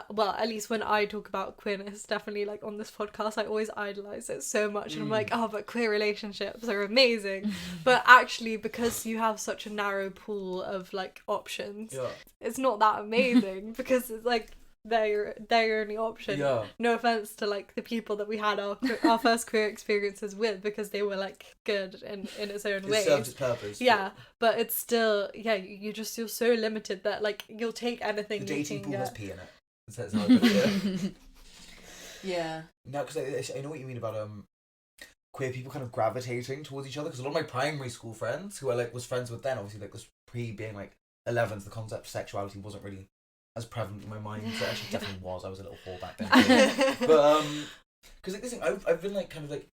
well, at least when I talk about queerness, definitely like on this podcast, I always idolize it so much. And I'm like, oh, but queer relationships are amazing. But actually, because you have such a narrow pool of like options, it's not that amazing because it's like, they're your only option. Yeah. No offense to like the people that we had our first queer experiences with, because they were like good in its own way. It served its purpose. Yeah, but it's still you're so limited that like you'll take anything. The dating pool has pee in it. That's how I put it. Yeah. No, because I know what you mean about queer people kind of gravitating towards each other. Because a lot of my primary school friends who I like was friends with then, obviously like this pre being like 11s, the concept of sexuality wasn't really as prevalent in my mind. So it actually definitely was. I was a little whore back then. But because like this thing, I've been like kind of like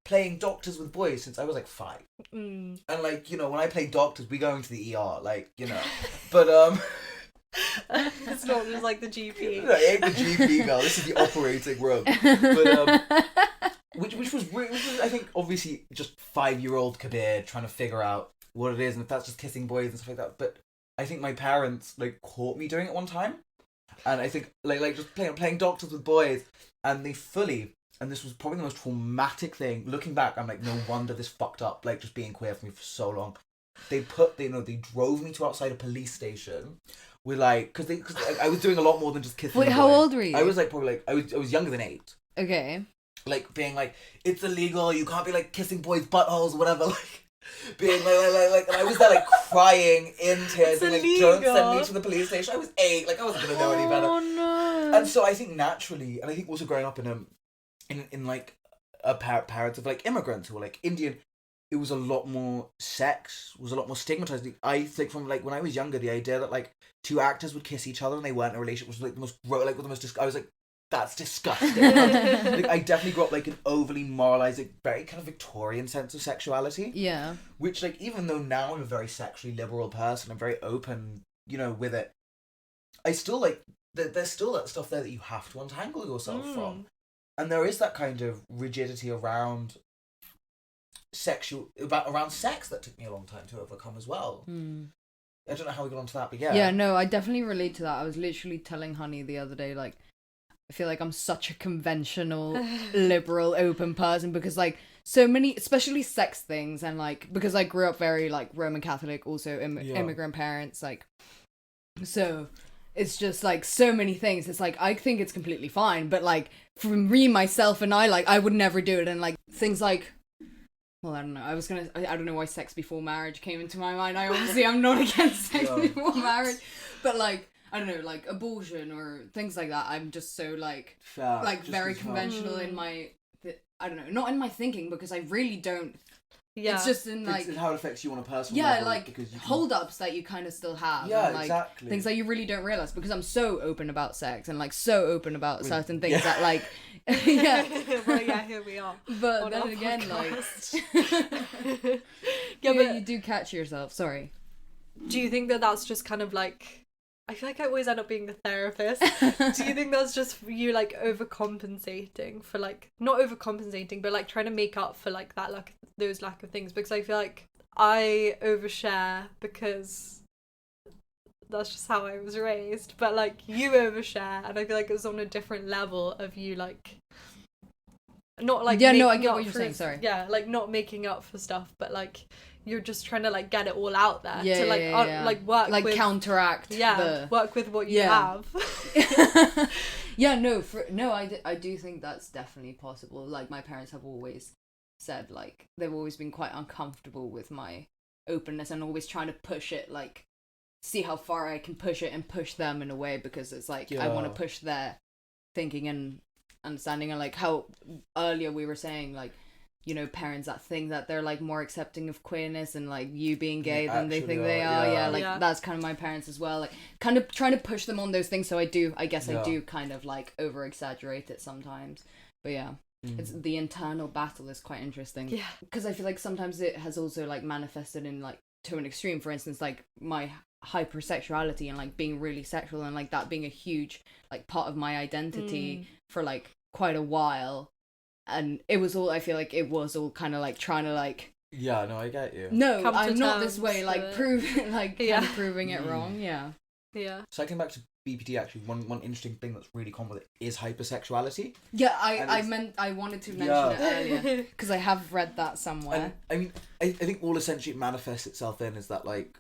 playing doctors with boys since I was like 5. And like when I play doctors, we go into the ER, like but it's not just like the GP. No, it ain't the GP, girl. This is the operating room. But which was I think obviously just 5-year-old Kabir trying to figure out what it is and if that's just kissing boys and stuff like that. But I think my parents like caught me doing it one time, and I think like just playing doctors with boys, and they fully, and this was probably the most traumatic thing. Looking back, I'm like, no wonder this fucked up. Like just being queer for me for so long. They drove me to outside a police station. With like, because I was doing a lot more than just kissing. Wait, how old were you? I was like probably like I was younger than 8. Okay. Like being like, it's illegal. You can't be like kissing boys' buttholes or whatever. Like. Being like, and I was there like crying in tears, being like, don't send me to the police station. I was 8, like I wasn't gonna know any better. Oh no! And so I think naturally, and I think also growing up in like a parents of like immigrants who were like Indian, it was a lot more was a lot more stigmatized. I think from like when I was younger, the idea that like 2 actors would kiss each other and they weren't in a relationship was like the most I was like, that's disgusting. Like, I definitely grew up like an overly moralized, like, very kind of Victorian sense of sexuality. Yeah. Which like even though now I'm a very sexually liberal person, I'm very open, with it. I still like there's still that stuff there that you have to untangle yourself from, and there is that kind of rigidity around around sex that took me a long time to overcome as well. I don't know how we got onto that, but yeah. Yeah, no, I definitely relate to that. I was literally telling Honey the other day, like, I feel like I'm such a conventional, liberal, open person because, like, so many, especially sex things, and, like, because I grew up very, like, Roman Catholic, also immigrant parents, like, so it's just, like, so many things. It's, like, I think it's completely fine, but, like, for me, myself, and I would never do it, and, like, things like, well, I don't know. I don't know why sex before marriage came into my mind. I'm not against sex before marriage, but, like, I don't know, like abortion or things like that. I'm just so like very conventional in my, I don't know, not in my thinking because I really don't. Yeah. It's just in like it's how it affects you on a personal level. Yeah, like because hold-ups that you kind of still have. Yeah, and, like, exactly. Things that you really don't realize because I'm so open about sex and like so open about certain things that like. Yeah. Well, yeah, here we are. But then again, podcast. like. Yeah, but you do catch yourself. Sorry. Do you think that that's just kind of like? I feel like I always end up being the therapist. Do you think that's just you like overcompensating for like not overcompensating but like trying to make up for like that those lack of things? Because I feel like I overshare because that's just how I was raised, but like you overshare and I feel like it's on a different level of you like not like I get what you're saying, sorry. Yeah, like not making up for stuff but like you're just trying to like get it all out there to like like work like with, counteract work with what you have. I do think that's definitely possible. Like my parents have always said like they've always been quite uncomfortable with my openness and always trying to push it, like see how far I can push it and push them in a way because it's like I want to push their thinking and understanding, and like how earlier we were saying like parents that think that they're like more accepting of queerness and like you being gay than they think they are. That's kind of my parents as well, like kind of trying to push them on those things. So I do kind of like over exaggerate it sometimes, but it's the internal battle is quite interesting because I feel like sometimes it has also like manifested in like to an extreme. For instance, like my hypersexuality and like being really sexual and like that being a huge like part of my identity for like quite a while. And it was all, I feel like it was all kind of like trying to like, yeah, no, I get you. no, Come to I'm not this terms way, like with- proving like Yeah. kind of proving it wrong. Yeah. Cycling back to BPD, actually, one interesting thing that's really common with it is hypersexuality. Yeah, And I wanted to mention Yeah. it earlier because I have read that somewhere. And I mean, I think all essentially it manifests itself in is that, like,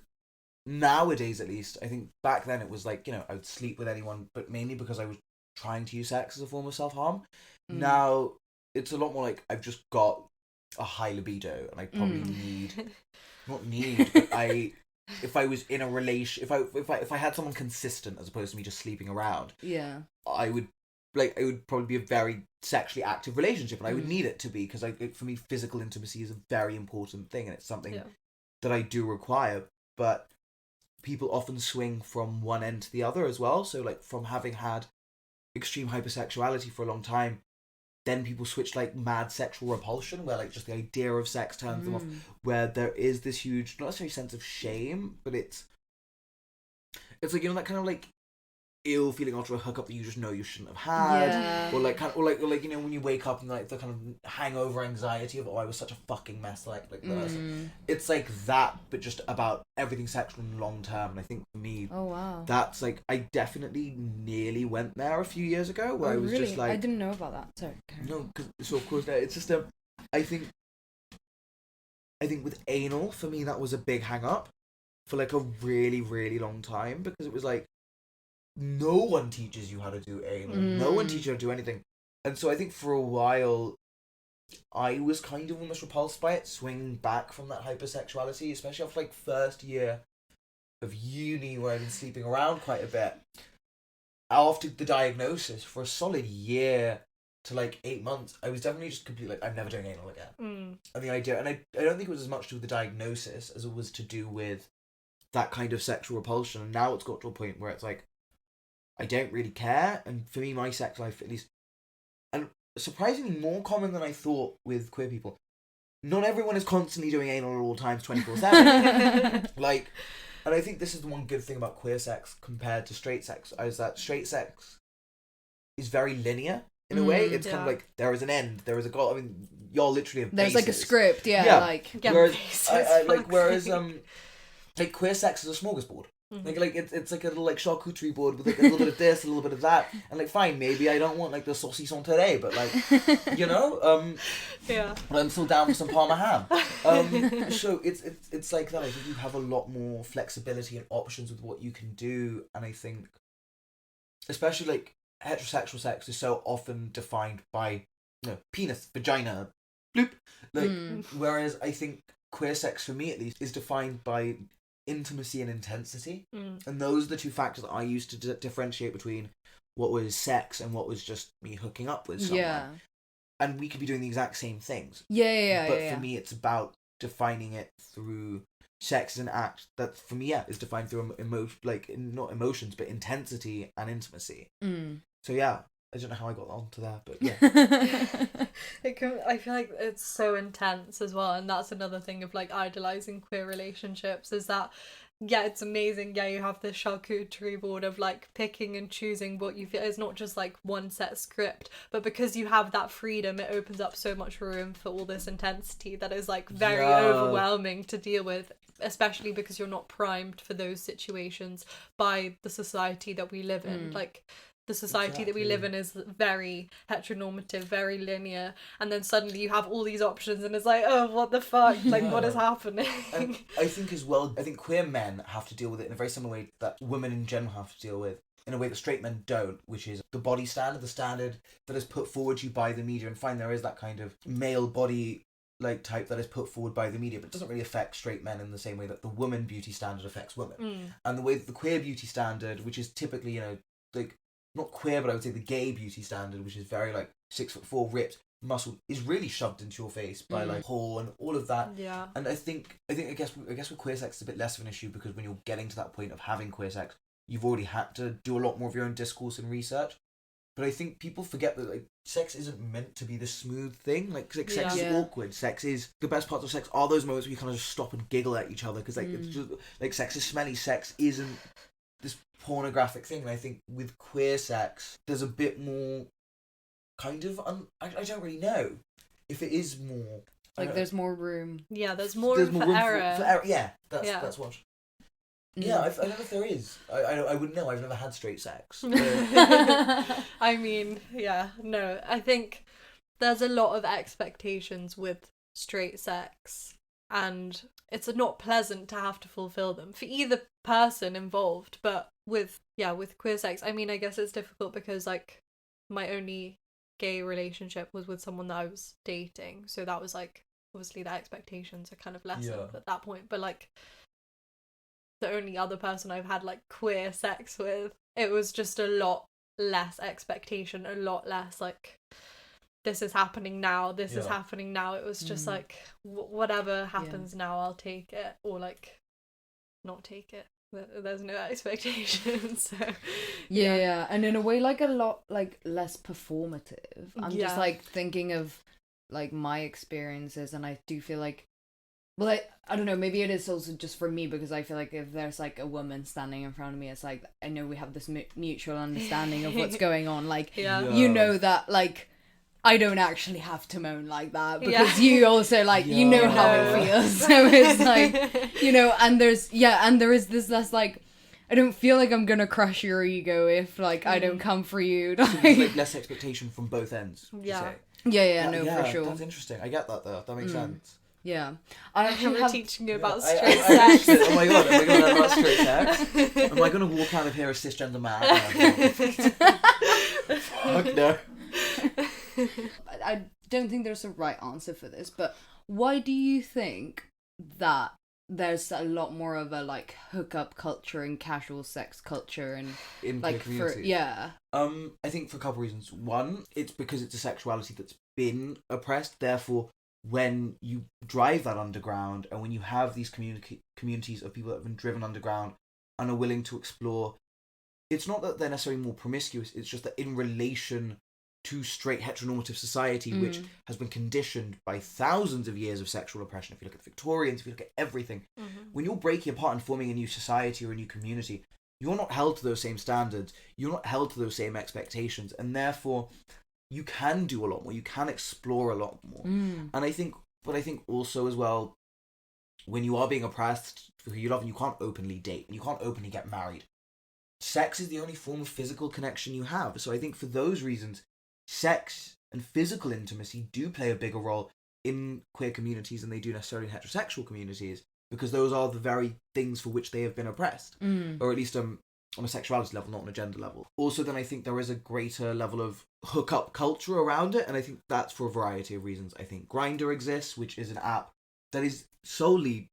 nowadays at least, I think back then it was like, you know, I would sleep with anyone, but mainly because I was trying to use sex as a form of self-harm. Now, it's a lot more like I've just got a high libido and I probably but if I was in a relation, if I had someone consistent as opposed to me just sleeping around, Yeah. I would probably be a very sexually active relationship, and I would need it to be, because for me, physical intimacy is a very important thing, and it's something that I do require. But people often swing from one end to the other as well. So, like, from having had extreme hypersexuality for a long time, then people switch like mad sexual repulsion, where like just the idea of sex turns them off, where there is this huge, not necessarily sense of shame, but it's like, you know, that kind of like ill feeling after a hookup that you just know you shouldn't have had, or like you know, when you wake up and like the kind of hangover anxiety of, oh, I was such a fucking mess, like this. It's like that, but just about everything sexual and long term. And I think for me, that's like, I definitely nearly went there a few years ago, where I was really? just like, I didn't know about that. Sorry. no, because so of course it's just I think with anal, for me, that was a big hang up for like a really, really long time, because it was like, no one teaches you how to do anal. No one teaches you how to do anything. And so I think for a while, I was kind of almost repulsed by it, swinging back from that hypersexuality, especially after like first year of uni, where I've been sleeping around quite a bit. After the diagnosis, for a solid year to like 8 months, I was definitely just completely like, I'm never doing anal again. And the idea, and I don't think it was as much to do with the diagnosis as it was to do with that kind of sexual repulsion. And now it's got to a point where it's like, I don't really care. And for me, my sex life, at least, and surprisingly more common than I thought with queer people, not everyone is constantly doing anal at all times 24/7. Like, and I think this is the one good thing about queer sex compared to straight sex, is that straight sex is very linear in a way. It's kind of like, there is an end, there is a goal. I mean, y'all literally have There's bases. like a script, like whereas like queer sex is a smorgasbord. Like it's like a little like charcuterie board with like a little bit of this, a little bit of that, and like, fine, maybe I don't want like the saucisson today, but like, you know, but I'm still down for some Parma ham. So it's like that. I think you have a lot more flexibility and options with what you can do, and I think, especially like heterosexual sex is so often defined by, you know, penis, vagina, bloop, like, whereas I think queer sex, for me at least, is defined by intimacy and intensity, and those are the two factors that I used to differentiate between what was sex and what was just me hooking up with someone. And we could be doing the exact same things. But for me, it's about defining it through sex as an act that, for me, is defined through not emotions, but intensity and intimacy. So yeah, I don't know how I got onto that, but yeah. I feel like it's so intense as well, and that's another thing of like idolizing queer relationships, is that, yeah, it's amazing. Yeah, you have this charcuterie board of like picking and choosing what you feel. It's not just like one set script, but because you have that freedom, it opens up so much room for all this intensity that is like very overwhelming to deal with, especially because you're not primed for those situations by the society that we live in. Like, the society that we live in is very heteronormative, very linear, and then suddenly you have all these options and it's like, oh, what the fuck, like, what is happening? And I think as well, I think queer men have to deal with it in a very similar way that women in general have to deal with, in a way that straight men don't, which is the body standard, the standard that is put forward to you by the media. And fine, there is that kind of male body like type that is put forward by the media, but it doesn't really affect straight men in the same way that the woman beauty standard affects women. And the way that the queer beauty standard, which is typically, you know, like, not queer, but I would say the gay beauty standard, which is very like 6'4", ripped, muscle, is really shoved into your face by like porn and all of that. Yeah. And I guess with queer sex, it's a bit less of an issue, because when you're getting to that point of having queer sex, you've already had to do a lot more of your own discourse and research. But I think people forget that like sex isn't meant to be this smooth thing. Like sex is awkward. Sex is the best parts of sex are those moments where you kind of just stop and giggle at each other because like it's just like sex is smelly. Sex isn't this pornographic thing. And I think with queer sex, there's a bit more kind of I don't really know if it is more like there's more room. Yeah, there's more room for error. For error. Yeah, that's what. Yeah, I don't know if there is. I wouldn't know. I've never had straight sex. I mean, yeah, no. I think there's a lot of expectations with straight sex, and it's not pleasant to have to fulfill them for either person involved. But with queer sex, I mean, I guess it's difficult because like my only gay relationship was with someone that I was dating, so that was like obviously the expectations are kind of lessened at that point. But like the only other person I've had like queer sex with, it was just a lot less expectation, a lot less like this is happening now, this is happening now. It was just like whatever happens now, I'll take it, or like not take it. There's no expectations. So yeah, and in a way like a lot like less performative. I'm just like thinking of like my experiences, and I do feel like, well, I don't know, maybe it is also just for me because I feel like if there's like a woman standing in front of me, it's like I know we have this mutual understanding of what's going on. Like, you know that like I don't actually have to moan like that because you also like you know how it feels. So it's like, you know, and there is this less like I don't feel like I'm gonna crush your ego if like I don't come for you. So there's like less expectation from both ends. Yeah, for sure. That's interesting. I get that though. That makes sense. Yeah, I have teaching you about straight sex. Oh my god, about straight sex. Am I gonna walk out of here a cisgender man? Fuck no. I don't think there's a right answer for this, but why do you think that there's a lot more of a like hookup culture and casual sex culture and in like community? I think for a couple of reasons. One, it's because it's a sexuality that's been oppressed, therefore when you drive that underground and when you have these communities of people that have been driven underground and are willing to explore, it's not that they're necessarily more promiscuous, it's just that in relation to straight heteronormative society, which has been conditioned by thousands of years of sexual oppression. If you look at the Victorians, if you look at everything, when you're breaking apart and forming a new society or a new community, you're not held to those same standards, you're not held to those same expectations, and therefore you can do a lot more, you can explore a lot more. And I think also as well, when you are being oppressed for who you love and you can't openly date and you can't openly get married, sex is the only form of physical connection you have. So I think for those reasons, sex and physical intimacy do play a bigger role in queer communities than they do necessarily in heterosexual communities, because those are the very things for which they have been oppressed, or at least on a sexuality level, not on a gender level. Also, then I think there is a greater level of hookup culture around it, and I think that's for a variety of reasons. I think Grindr exists, which is an app that is solely,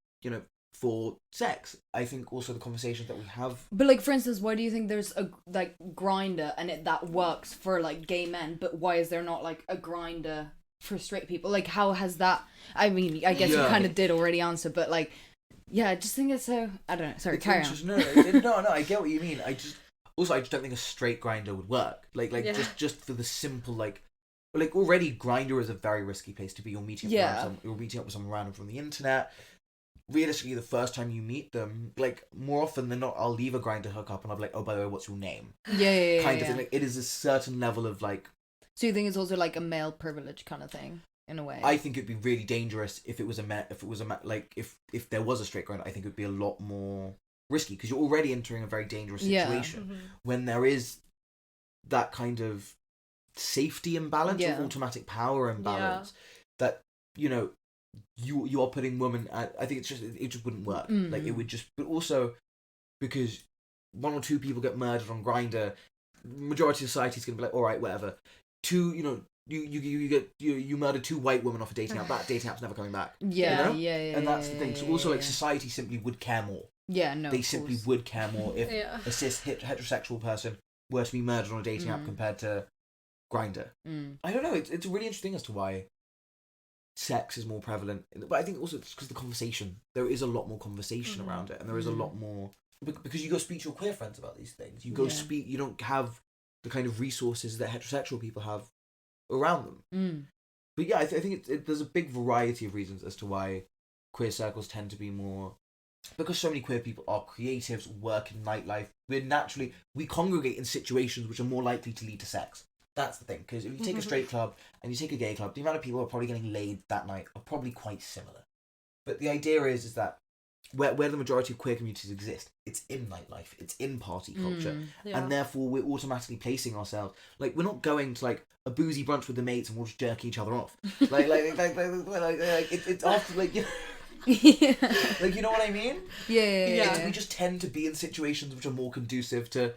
for sex. I think also the conversations that we have. But like, for instance, why do you think there's a like Grindr and that works for like gay men, but why is there not like a Grindr for straight people? Like, how has that? I mean, I guess you kind of did already answer, but like. Yeah, I just think it's so... I don't know. Sorry, carry on. No, I get what you mean. I just don't think a straight Grindr would work. Just for the simple, like already Grindr is a very risky place to be. You're meeting up with someone random from the internet. Realistically, the first time you meet them, like, more often than not, I'll leave a Grindr hookup and I'll be like, oh, by the way, what's your name? Yeah. Kind of thing. Like, it is a certain level of, like... So you think it's also, like, a male privilege kind of thing? In a way, I think it'd be really dangerous if there was a straight Grindr. I think it would be a lot more risky because you're already entering a very dangerous situation when there is that kind of safety imbalance or automatic power imbalance that you are putting women at. I think it just wouldn't work. Like it would just, but also because one or two people get murdered on Grindr, majority of society is gonna be like, all right, whatever. Two, You murdered two white women off a dating app. That dating app's never coming back. Yeah. And that's the thing. So also, society simply would care more. Yeah, no. They simply would care more if a cis heterosexual person were to be murdered on a dating app compared to Grindr. I don't know. It's really interesting as to why sex is more prevalent. But I think also it's because the conversation. There is a lot more conversation around it, and there is a lot more because you go speak to your queer friends about these things. You go speak. You don't have the kind of resources that heterosexual people have around them. But yeah, I think there's a big variety of reasons as to why queer circles tend to be more, because so many queer people are creatives, work in nightlife. We congregate in situations which are more likely to lead to sex. That's the thing, because if you take a straight club and you take a gay club, the amount of people who are probably getting laid that night are probably quite similar. But the idea is that where the majority of queer communities exist, it's in nightlife, it's in party culture, and therefore we're automatically placing ourselves, like, we're not going to like a boozy brunch with the mates and we're just jerking each other off. Like it's after, like, you know, like, you know what I mean? Yeah. We just tend to be in situations which are more conducive to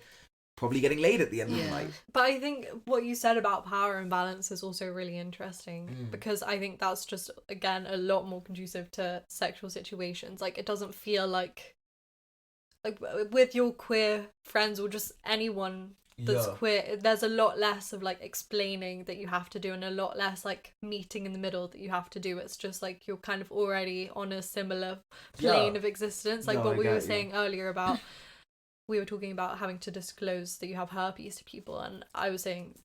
probably getting laid at the end of the night. But I think what you said about power imbalance is also really interesting, because I think that's just, again, a lot more conducive to sexual situations. Like, it doesn't feel like with your queer friends or just anyone that's queer, there's a lot less of like explaining that you have to do, and a lot less like meeting in the middle that you have to do. It's just like you're kind of already on a similar plane of existence, like what we were saying earlier about we were talking about having to disclose that you have herpes to people, and I was saying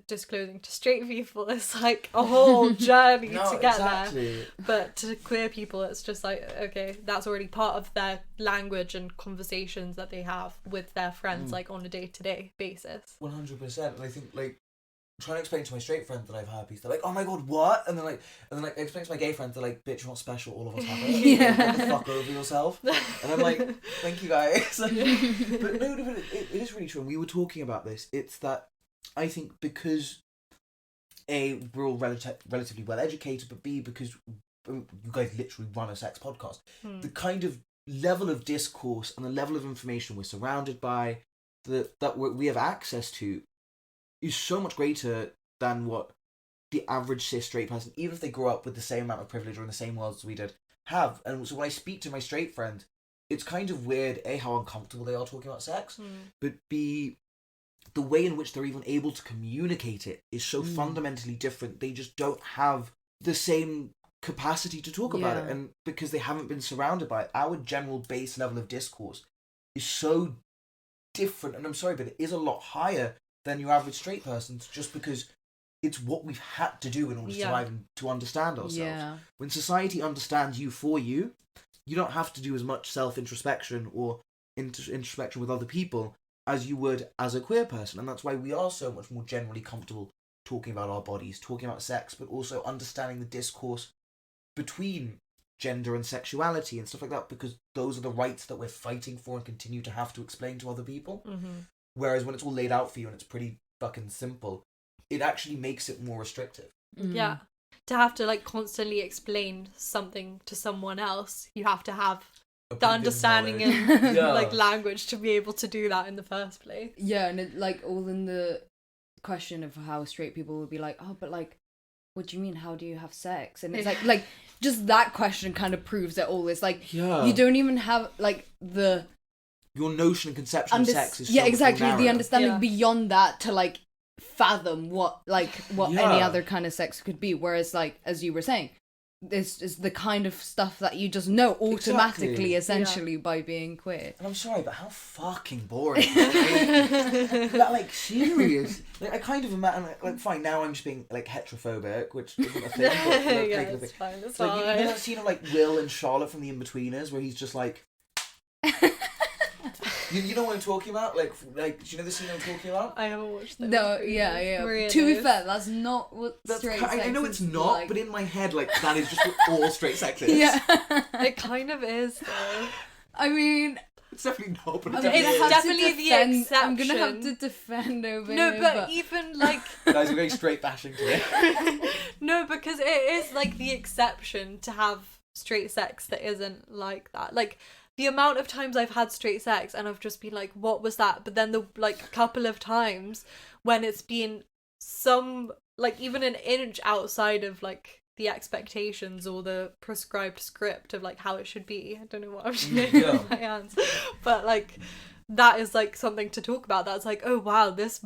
disclosing to straight people is like a whole journey to get there, but to queer people it's just like, okay, that's already part of their language and conversations that they have with their friends like on a day-to-day basis. 100%. And I think, like, trying to explain to my straight friends that I have herpes, they're like, oh my god, what? And then I explain to my gay friends, they're like, bitch, you're not special, all of us have it. Get the fuck over yourself. And I'm like, thank you guys. But no, it is really true, and we were talking about this. It's that I think because A, we're all relatively well educated, but B, because you guys literally run a sex podcast, the kind of level of discourse and the level of information we're surrounded by, that we have access to, is so much greater than what the average cis straight person, even if they grew up with the same amount of privilege or in the same world as we did, have. And so when I speak to my straight friend, it's kind of weird, A, how uncomfortable they are talking about sex, but B, the way in which they're even able to communicate it is so fundamentally different. They just don't have the same capacity to talk about it, and because they haven't been surrounded by it, our general base level of discourse is so different, and I'm sorry, but it is a lot higher than your average straight person's, just because it's what we've had to do in order to survive and to understand ourselves. When society understands you for you, you don't have to do as much self-introspection or introspection with other people as you would as a queer person. And that's why we are so much more generally comfortable talking about our bodies, talking about sex, but also understanding the discourse between gender and sexuality and stuff like that, because those are the rights that we're fighting for and continue to have to explain to other people. Whereas when it's all laid out for you and it's pretty fucking simple, it actually makes it more restrictive. Yeah. To have to like constantly explain something to someone else, you have to have the understanding and like language to be able to do that in the first place. Yeah, and it, like, all in the question of how straight people would be like, oh, but like, what do you mean, how do you have sex? And it's like just that question kind of proves that all is like, you don't even have like your notion and conception of sex is so exactly narrow. The understanding beyond that to like fathom what any other kind of sex could be. Whereas, like, as you were saying, this is the kind of stuff that you just know automatically, essentially, by being queer. And I'm sorry, but how fucking boring. That, like, serious. Like, I kind of imagine, like, fine, now I'm just being, like, heterophobic, which isn't a thing. But, it's fine, it's like, fine. You know that scene of, like, Will and Charlotte from The In-Betweeners, where he's just like... You know what I'm talking about? Like, do you know the scene I'm talking about? I haven't watched that. No, yeah. Maria to be fair, that's not what straight sex is. I know it's not, like. But in my head, like, that is just what all straight sex is. Yeah. It kind of is, though. I mean... It's definitely not, but it's definitely the exception. I'm gonna have to defend over No, here, but even, like... Guys, we're going straight bashing today. No, because it is, like, the exception to have straight sex that isn't like that. Like... The amount of times I've had straight sex and I've just been like, what was that? But then the, like, couple of times when it's been some, like, even an inch outside of, like, the expectations or the prescribed script of, like, how it should be. I don't know what I'm doing with my hands. But, like, that is, like, something to talk about. That's like, oh, wow, this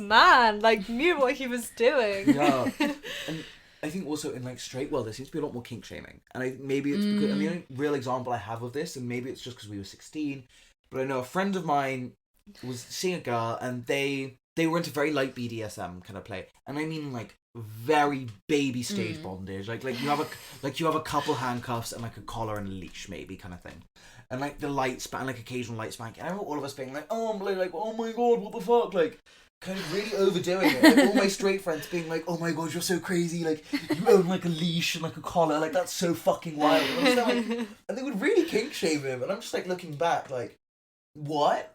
man, like, knew what he was doing. Yeah. And I think also in, like, straight world there seems to be a lot more kink shaming, and maybe it's because, and the only real example I have of this, and maybe it's just because we were 16, but I know a friend of mine was seeing a girl and they they were into very light BDSM kind of play, and I mean like very baby stage bondage, like you have a couple handcuffs and like a collar and a leash maybe kind of thing, and like the light span, like occasional light spanking. And I remember all of us being like, oh my god, what the fuck, like kind of really overdoing it. Like all my straight friends being like, oh my god, you're so crazy, like you own like a leash and like a collar, like that's so fucking wild. And, I'm just like, and they would really kink shame him, and I'm just like looking back like, what?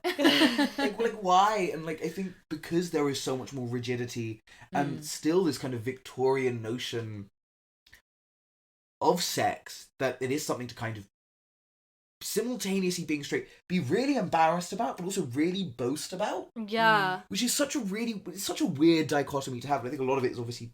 like why? And like I think because there is so much more rigidity and still this kind of Victorian notion of sex, that it is something to kind of simultaneously being straight, be really embarrassed about, but also really boast about. Yeah. Which is such a weird dichotomy to have. And I think a lot of it is obviously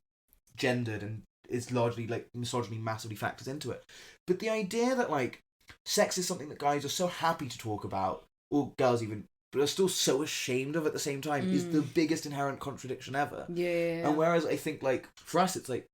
gendered and is largely like misogyny massively factors into it. But the idea that like sex is something that guys are so happy to talk about, or girls even, but are still so ashamed of at the same time, is the biggest inherent contradiction ever. Yeah. And whereas I think like for us it's like,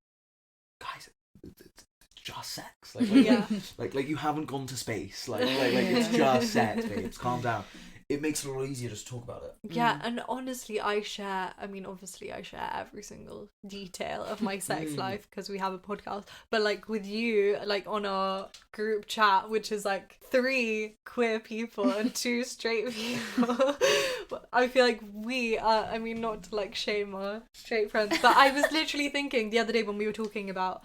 guys, it's just sex. Like you haven't gone to space. Like it's just sex, babes. Calm down. It makes it a lot easier just to talk about it. Yeah, and honestly, I share every single detail of my sex life because we have a podcast. But like with you, like on our group chat, which is like 3 queer people and 2 straight people, I feel like we are, I mean, not to like shame our straight friends, but I was literally thinking the other day when we were talking about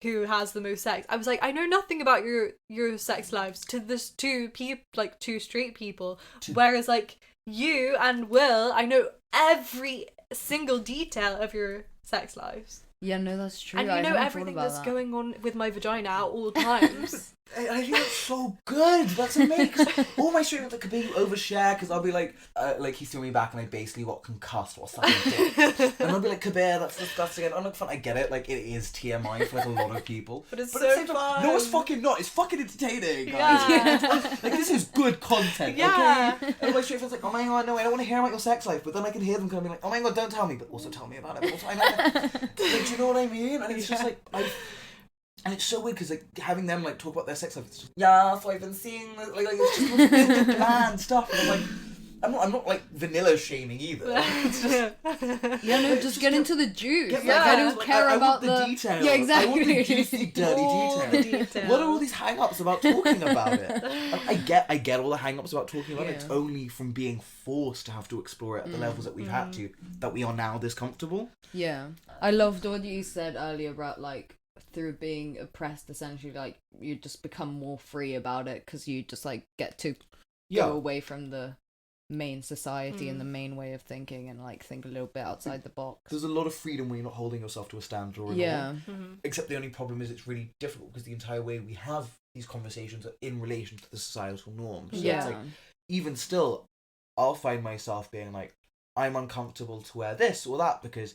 who has the most sex, I was like, I know nothing about your sex lives to this 2 straight people, whereas like you and Will, I know every single detail of your sex lives. Yeah, no, that's true. And you know everything that's going on with my vagina at all times. I think that's so good. That's amazing. All my straight friends like Kabir overshare because I'll be like he threw me back and I basically got concussed or something. And I'll be like, Kabir, that's disgusting. And I'm like, fun. I get it. Like it is TMI for like a lot of people. But it's so so fun. No, it's fucking not. It's fucking entertaining. Yeah. Like this is good content. Yeah. Okay. And my straight friends like, oh my god, no, I don't want to hear about your sex life. But then I can hear them kind of be like, oh my god, don't tell me, but also tell me about it. But also, I know. Like, do you know what I mean? And it's just like and it's so weird because like having them like talk about their sex life, it's just, yeah, so I've been seeing this, like it's just bland stuff, and I'm like, I'm not like vanilla shaming either. It's just, just get into the juice. Like, I don't care I about want the details. Yeah, exactly. I want the juicy, dirty details. What are all these hang-ups about talking about it? I get all the hang-ups about talking about it. It's only from being forced to have to explore it at the levels that we've had to, that we are now this comfortable. Yeah. I loved what you said earlier about like through being oppressed, essentially, like you just become more free about it because you just like get to go away from the main society and the main way of thinking and like think a little bit outside the box. There's a lot of freedom when you're not holding yourself to a standard or a norm. Except the only problem is it's really difficult because the entire way we have these conversations are in relation to the societal norms. So it's like, even still, I'll find myself being like, I'm uncomfortable to wear this or that because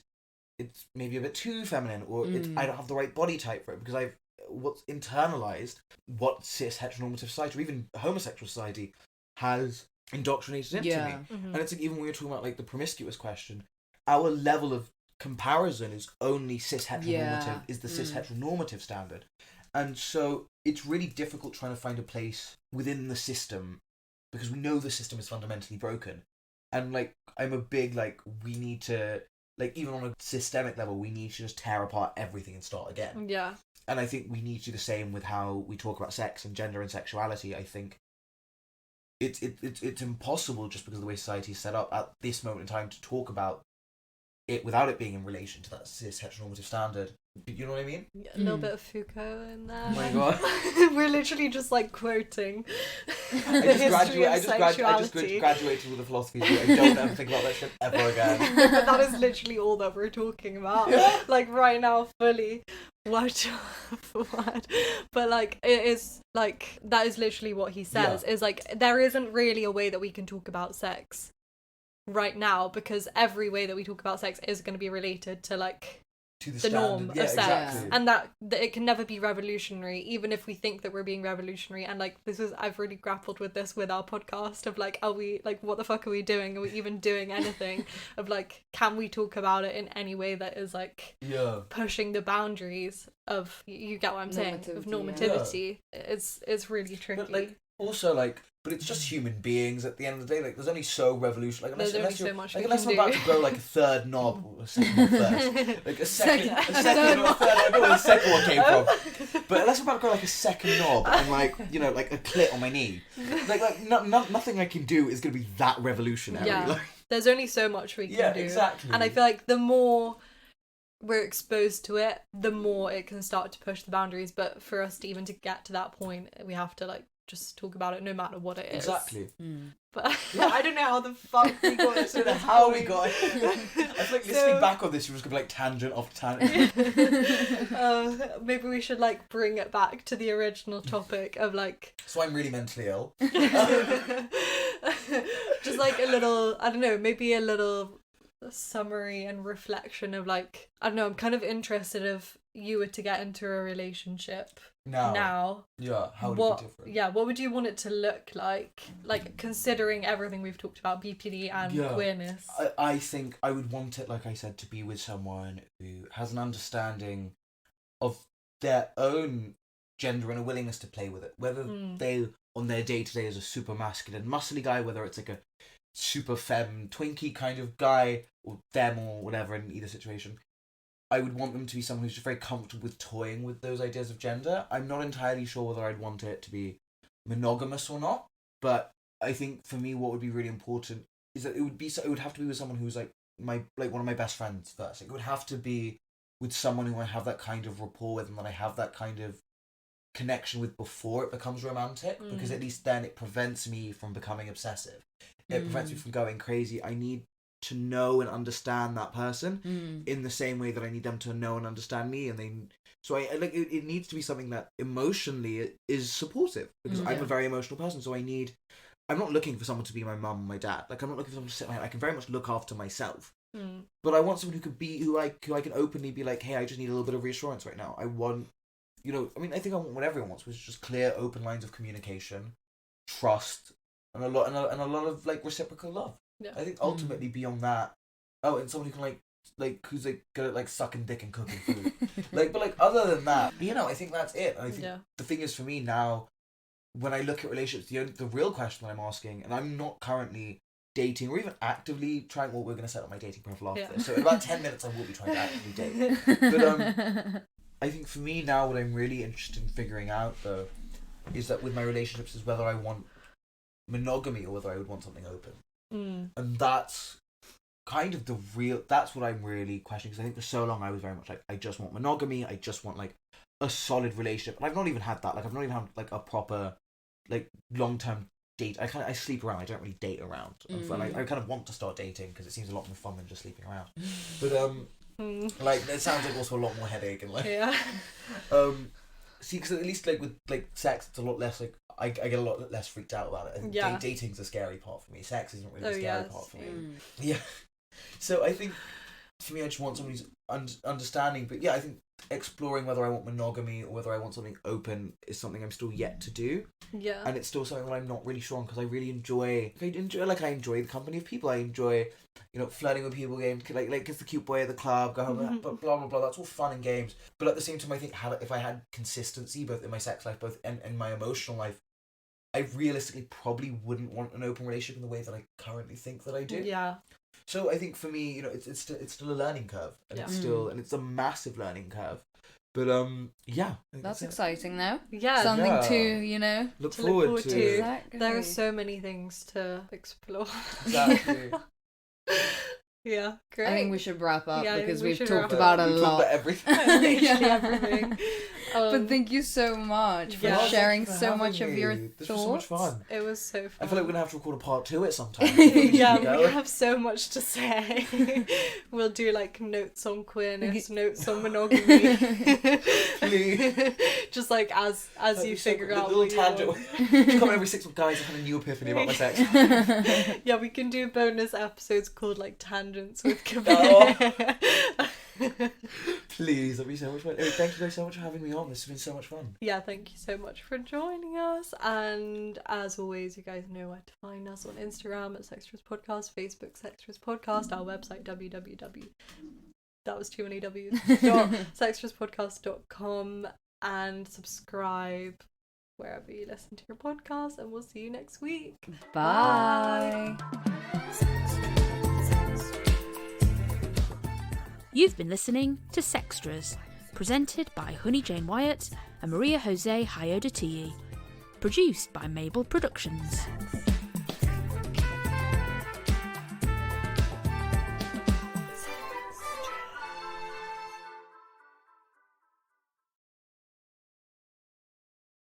it's maybe a bit too feminine, or I don't have the right body type for it because I've what's internalized what cis heteronormative society or even homosexual society has indoctrinated into me. And it's like even when we're talking about like the promiscuous question, our level of comparison is only cis heteronormative, is the cis heteronormative standard. And so it's really difficult trying to find a place within the system because we know the system is fundamentally broken. And like I'm a big like we need to like even on a systemic level we need to just tear apart everything and start again. Yeah. And I think we need to do the same with how we talk about sex and gender and sexuality. I think it's impossible just because of the way society is set up at this moment in time to talk about it without it being in relation to that cis heteronormative standard. You know what I mean? A little bit of Foucault in there. Oh my god. We're literally just like quoting I just graduated with a philosophy degree. I don't ever think about that shit ever again. But that is literally all that we're talking about. Like right now, fully word for word. But like it is like that is literally what he says. Is like there isn't really a way that we can talk about sex right now because every way that we talk about sex is going to be related to like to the norm of sex, exactly. and that it can never be revolutionary, even if we think that we're being revolutionary. And like I've really grappled with this with our podcast of like, are we like, what the fuck are we doing? Are we even doing anything? Of like, can we talk about it in any way that is like pushing the boundaries of, you get what I'm saying, of normativity? It's really tricky. But like also like but it's just human beings at the end of the day. Like, there's only so revolutionary. Like, unless you're so much unless I'm we can about do. to grow like a third knob, or a second knob first, like a second or a third. I don't know where the second one came from. But unless I'm about to grow like a second knob and like, you know, like a clit on my knee, like nothing I can do is gonna be that revolutionary. Yeah. Like, There's only so much we can do. exactly. And I feel like the more we're exposed to it, the more it can start to push the boundaries. But for us to even to get to that point, we have to like just talk about it no matter what it is. Exactly. But yeah, I don't know how the fuck we got it. I don't know how we got it. I feel like listening back on this, you're just gonna be like tangent off tangent. Maybe we should like bring it back to the original topic of like. So I'm really mentally ill. Just like a little, I don't know, maybe a little summary and reflection of like, I don't know, I'm kind of interested if you were to get into a relationship now. Yeah, how would it be different? Yeah, what would you want it to look like? Like, considering everything we've talked about, BPD and queerness. I think I would want it, like I said, to be with someone who has an understanding of their own gender and a willingness to play with it. Whether they, on their day-to-day, is a super masculine, muscly guy, whether it's like a super femme, twinky kind of guy, or them, or whatever, in either situation. I would want them to be someone who's just very comfortable with toying with those ideas of gender. I'm not entirely sure whether I'd want it to be monogamous or not, but I think for me what would be really important is that it would have to be with someone who's like one of my best friends first. It would have to be with someone who I have that kind of rapport with and that I have that kind of connection with before it becomes romantic, because at least then it prevents me from becoming obsessive. It prevents me from going crazy. I need to know and understand that person in the same way that I need them to know and understand me, and so I like it needs to be something that emotionally is supportive, because I'm a very emotional person, so I'm not looking for someone to be my mum and my dad. Like, I'm not looking for someone to sit I can very much look after myself. But I want someone who I can openly be like, hey, I just need a little bit of reassurance right now. I want, you know, I mean, I think I want what everyone wants, which is just clear, open lines of communication, trust, and a lot of like reciprocal love. Yeah. I think ultimately beyond that, and someone who can like who's like good at like sucking dick and cooking food. but other than that, you know, I think that's it. And I think the thing is, for me now, when I look at relationships, the real question that I'm asking, and I'm not currently dating or even actively trying. Well, we're gonna set up my dating profile after this, so in about 10 minutes I will be trying to actively date. But I think for me now, what I'm really interested in figuring out though, is that with my relationships is whether I want monogamy or whether I would want something open. And that's kind of that's what I'm really questioning, because I think for so long I was very much like, I just want monogamy, I just want like a solid relationship, and I've not even had that. Like, I've not even had like a proper like long-term date. I sleep around, I don't really date around. And I kind of want to start dating because it seems a lot more fun than just sleeping around. But like, it sounds like also a lot more headache and like see, because at least like with like sex, it's a lot less like I get a lot less freaked out about it. I think dating's the scary part for me. Sex isn't really the scary part for me. Yeah. So I think for me, I just want someone who's understanding. But yeah, I think exploring whether I want monogamy or whether I want something open is something I'm still yet to do. Yeah. And it's still something that I'm not really sure on, because I really enjoy the company of people. I enjoy, you know, flirting with people, like kiss the cute boy at the club, go home, blah blah blah. That's all fun and games. But at the same time, I think if I had consistency both in my sex life, both and my emotional life, I realistically probably wouldn't want an open relationship in the way that I currently think that I do. Yeah. So I think for me, you know, it's still a learning curve, and it's a massive learning curve. But yeah, that's exciting though. Yeah, something to, you know, look forward to. Exactly. There are so many things to explore. Exactly. Yeah, great. I think we should wrap up because we've talked about a lot. We've talked about everything. Everything. But thank you so much for sharing so much of your thoughts. This was so much fun. It was so fun. I feel like we're going to have to record a part 2 at some time. We have so much to say. We'll do like notes on queerness, notes on monogamy. Please. Just like as you figure out. A little tangent. Just come every 6 months, guys. I've had a new epiphany about my sex. Yeah, we can do bonus episodes called like Tangents with Kabir. Please, that'd be so much fun. Anyway, thank you guys so much for having me on. This has been so much fun. Yeah, thank you so much for joining us. And as always, you guys know where to find us on Instagram at Sextras Podcast, Facebook Sextras Podcast, our website that was too many W's, .sextraspodcast.com, and subscribe wherever you listen to your podcast, and we'll see you next week. Bye. You've been listening to Sextras, presented by Honey Jane Wyatt and Maria Jose Hayodatiyi. Produced by Mabel Productions.